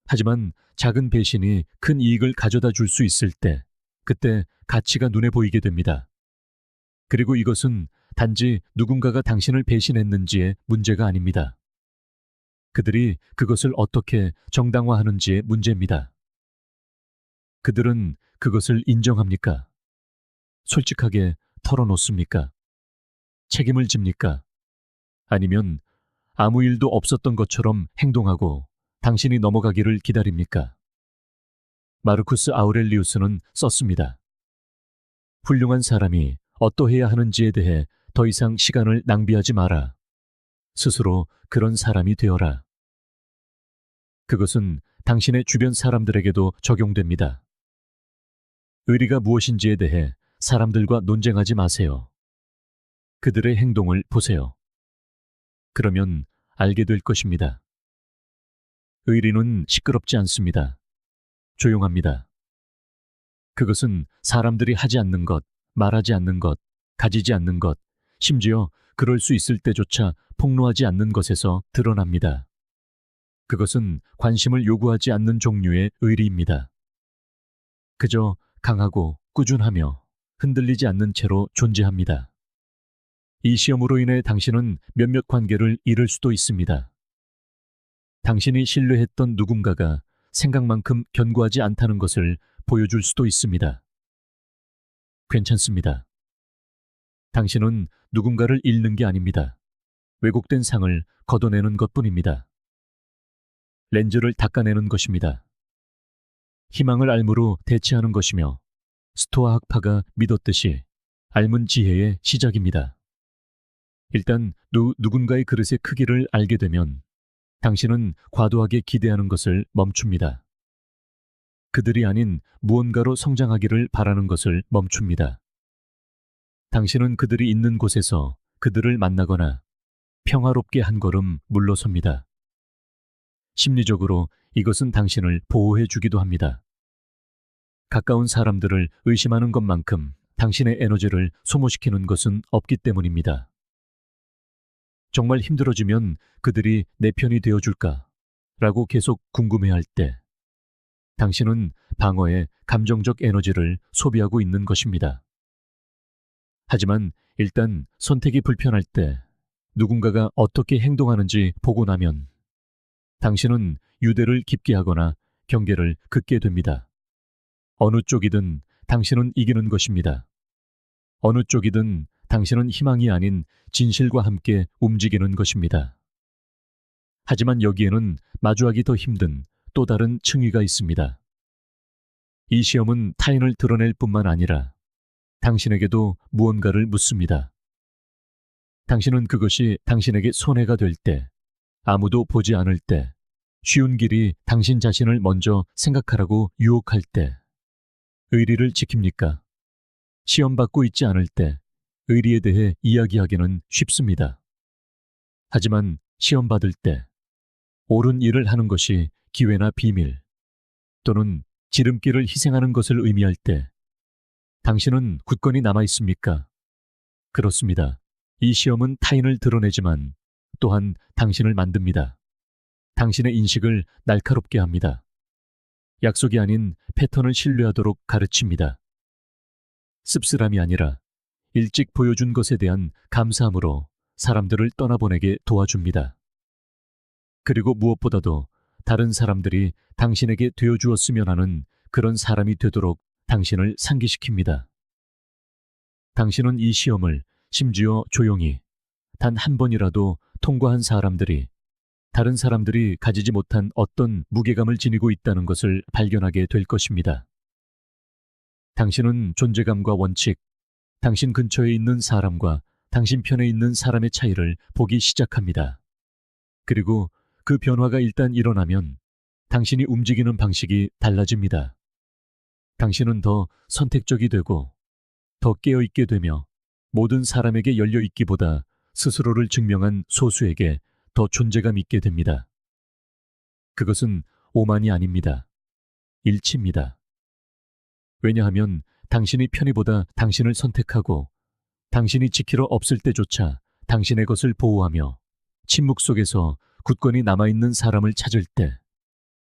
A: 하지만 작은 배신이 큰 이익을 가져다 줄 수 있을 때, 그때 가치가 눈에 보이게 됩니다. 그리고 이것은 단지 누군가가 당신을 배신했는지의 문제가 아닙니다. 그들이 그것을 어떻게 정당화하는지의 문제입니다. 그들은 그것을 인정합니까? 솔직하게 털어놓습니까? 책임을 집니까? 아니면 아무 일도 없었던 것처럼 행동하고 당신이 넘어가기를 기다립니까? 마르쿠스 아우렐리우스는 썼습니다. 훌륭한 사람이 어떠해야 하는지에 대해 더 이상 시간을 낭비하지 마라. 스스로 그런 사람이 되어라. 그것은 당신의 주변 사람들에게도 적용됩니다. 의리가 무엇인지에 대해 사람들과 논쟁하지 마세요. 그들의 행동을 보세요. 그러면 알게 될 것입니다. 의리는 시끄럽지 않습니다. 조용합니다. 그것은 사람들이 하지 않는 것, 말하지 않는 것, 가지지 않는 것, 심지어 그럴 수 있을 때조차 폭로하지 않는 것에서 드러납니다. 그것은 관심을 요구하지 않는 종류의 의리입니다. 그저 강하고 꾸준하며 흔들리지 않는 채로 존재합니다. 이 시험으로 인해 당신은 몇몇 관계를 잃을 수도 있습니다. 당신이 신뢰했던 누군가가 생각만큼 견고하지 않다는 것을 보여줄 수도 있습니다. 괜찮습니다. 당신은 누군가를 잃는 게 아닙니다. 왜곡된 상을 걷어내는 것뿐입니다. 렌즈를 닦아내는 것입니다. 희망을 알무로 대체하는 것이며 스토아 학파가 믿었듯이 알문 지혜의 시작입니다. 일단 누군가의 그릇의 크기를 알게 되면 당신은 과도하게 기대하는 것을 멈춥니다. 그들이 아닌 무언가로 성장하기를 바라는 것을 멈춥니다. 당신은 그들이 있는 곳에서 그들을 만나거나 평화롭게 한 걸음 물러섭니다. 심리적으로 이것은 당신을 보호해 주기도 합니다. 가까운 사람들을 의심하는 것만큼 당신의 에너지를 소모시키는 것은 없기 때문입니다. 정말 힘들어지면 그들이 내 편이 되어줄까? 라고 계속 궁금해할 때, 당신은 방어의 감정적 에너지를 소비하고 있는 것입니다. 하지만 일단 선택이 불편할 때 누군가가 어떻게 행동하는지 보고 나면 당신은 유대를 깊게 하거나 경계를 긋게 됩니다. 어느 쪽이든 당신은 이기는 것입니다. 어느 쪽이든 당신은 희망이 아닌 진실과 함께 움직이는 것입니다. 하지만 여기에는 마주하기 더 힘든 또 다른 층위가 있습니다. 이 시험은 타인을 드러낼 뿐만 아니라 당신에게도 무언가를 묻습니다. 당신은 그것이 당신에게 손해가 될 때, 아무도 보지 않을 때, 쉬운 길이 당신 자신을 먼저 생각하라고 유혹할 때, 의리를 지킵니까? 시험받고 있지 않을 때 의리에 대해 이야기하기는 쉽습니다. 하지만 시험받을 때 옳은 일을 하는 것이 기회나 비밀 또는 지름길을 희생하는 것을 의미할 때 당신은 굳건히 남아 있습니까? 그렇습니다. 이 시험은 타인을 드러내지만 또한 당신을 만듭니다. 당신의 인식을 날카롭게 합니다. 약속이 아닌 패턴을 신뢰하도록 가르칩니다. 씁쓸함이 아니라 일찍 보여준 것에 대한 감사함으로 사람들을 떠나보내게 도와줍니다. 그리고 무엇보다도 다른 사람들이 당신에게 되어주었으면 하는 그런 사람이 되도록 당신을 상기시킵니다. 당신은 이 시험을 심지어 조용히 단 한 번이라도 통과한 사람들이 다른 사람들이 가지지 못한 어떤 무게감을 지니고 있다는 것을 발견하게 될 것입니다. 당신은 존재감과 원칙, 당신 근처에 있는 사람과 당신 편에 있는 사람의 차이를 보기 시작합니다. 그리고 그 변화가 일단 일어나면 당신이 움직이는 방식이 달라집니다. 당신은 더 선택적이 되고 더 깨어있게 되며 모든 사람에게 열려있기보다 스스로를 증명한 소수에게 더 존재감 있게 됩니다. 그것은 오만이 아닙니다. 일치입니다. 왜냐하면 당신이 편의보다 당신을 선택하고 당신이 지키러 없을 때조차 당신의 것을 보호하며 침묵 속에서 굳건히 남아있는 사람을 찾을 때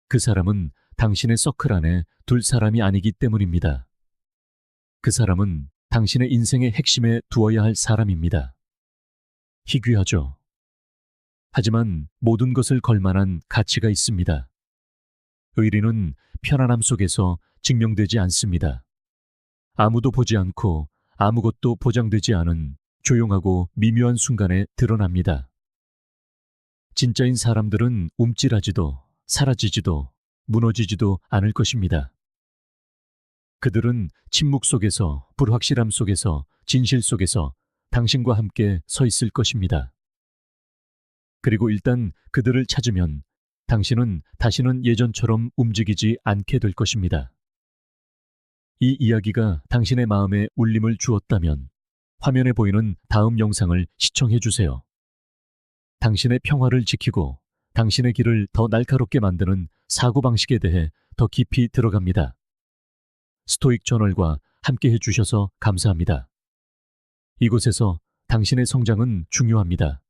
A: 그 사람은 당신의 서클 안에 둘 사람이 아니기 때문입니다. 그 사람은 당신의 인생의 핵심에 두어야 할 사람입니다. 희귀하죠. 하지만 모든 것을 걸 만한 가치가 있습니다. 의리는 편안함 속에서 증명되지 않습니다. 아무도 보지 않고 아무것도 보장되지 않은 조용하고 미묘한 순간에 드러납니다. 진짜인 사람들은 움찔하지도 사라지지도 무너지지도 않을 것입니다. 그들은 침묵 속에서, 불확실함 속에서, 진실 속에서 당신과 함께 서 있을 것입니다. 그리고 일단 그들을 찾으면 당신은 다시는 예전처럼 움직이지 않게 될 것입니다. 이 이야기가 당신의 마음에 울림을 주었다면 화면에 보이는 다음 영상을 시청해 주세요. 당신의 평화를 지키고 당신의 길을 더 날카롭게 만드는 사고방식에 대해 더 깊이 들어갑니다. 스토익 저널과 함께 해주셔서 감사합니다. 이곳에서 당신의 성장은 중요합니다.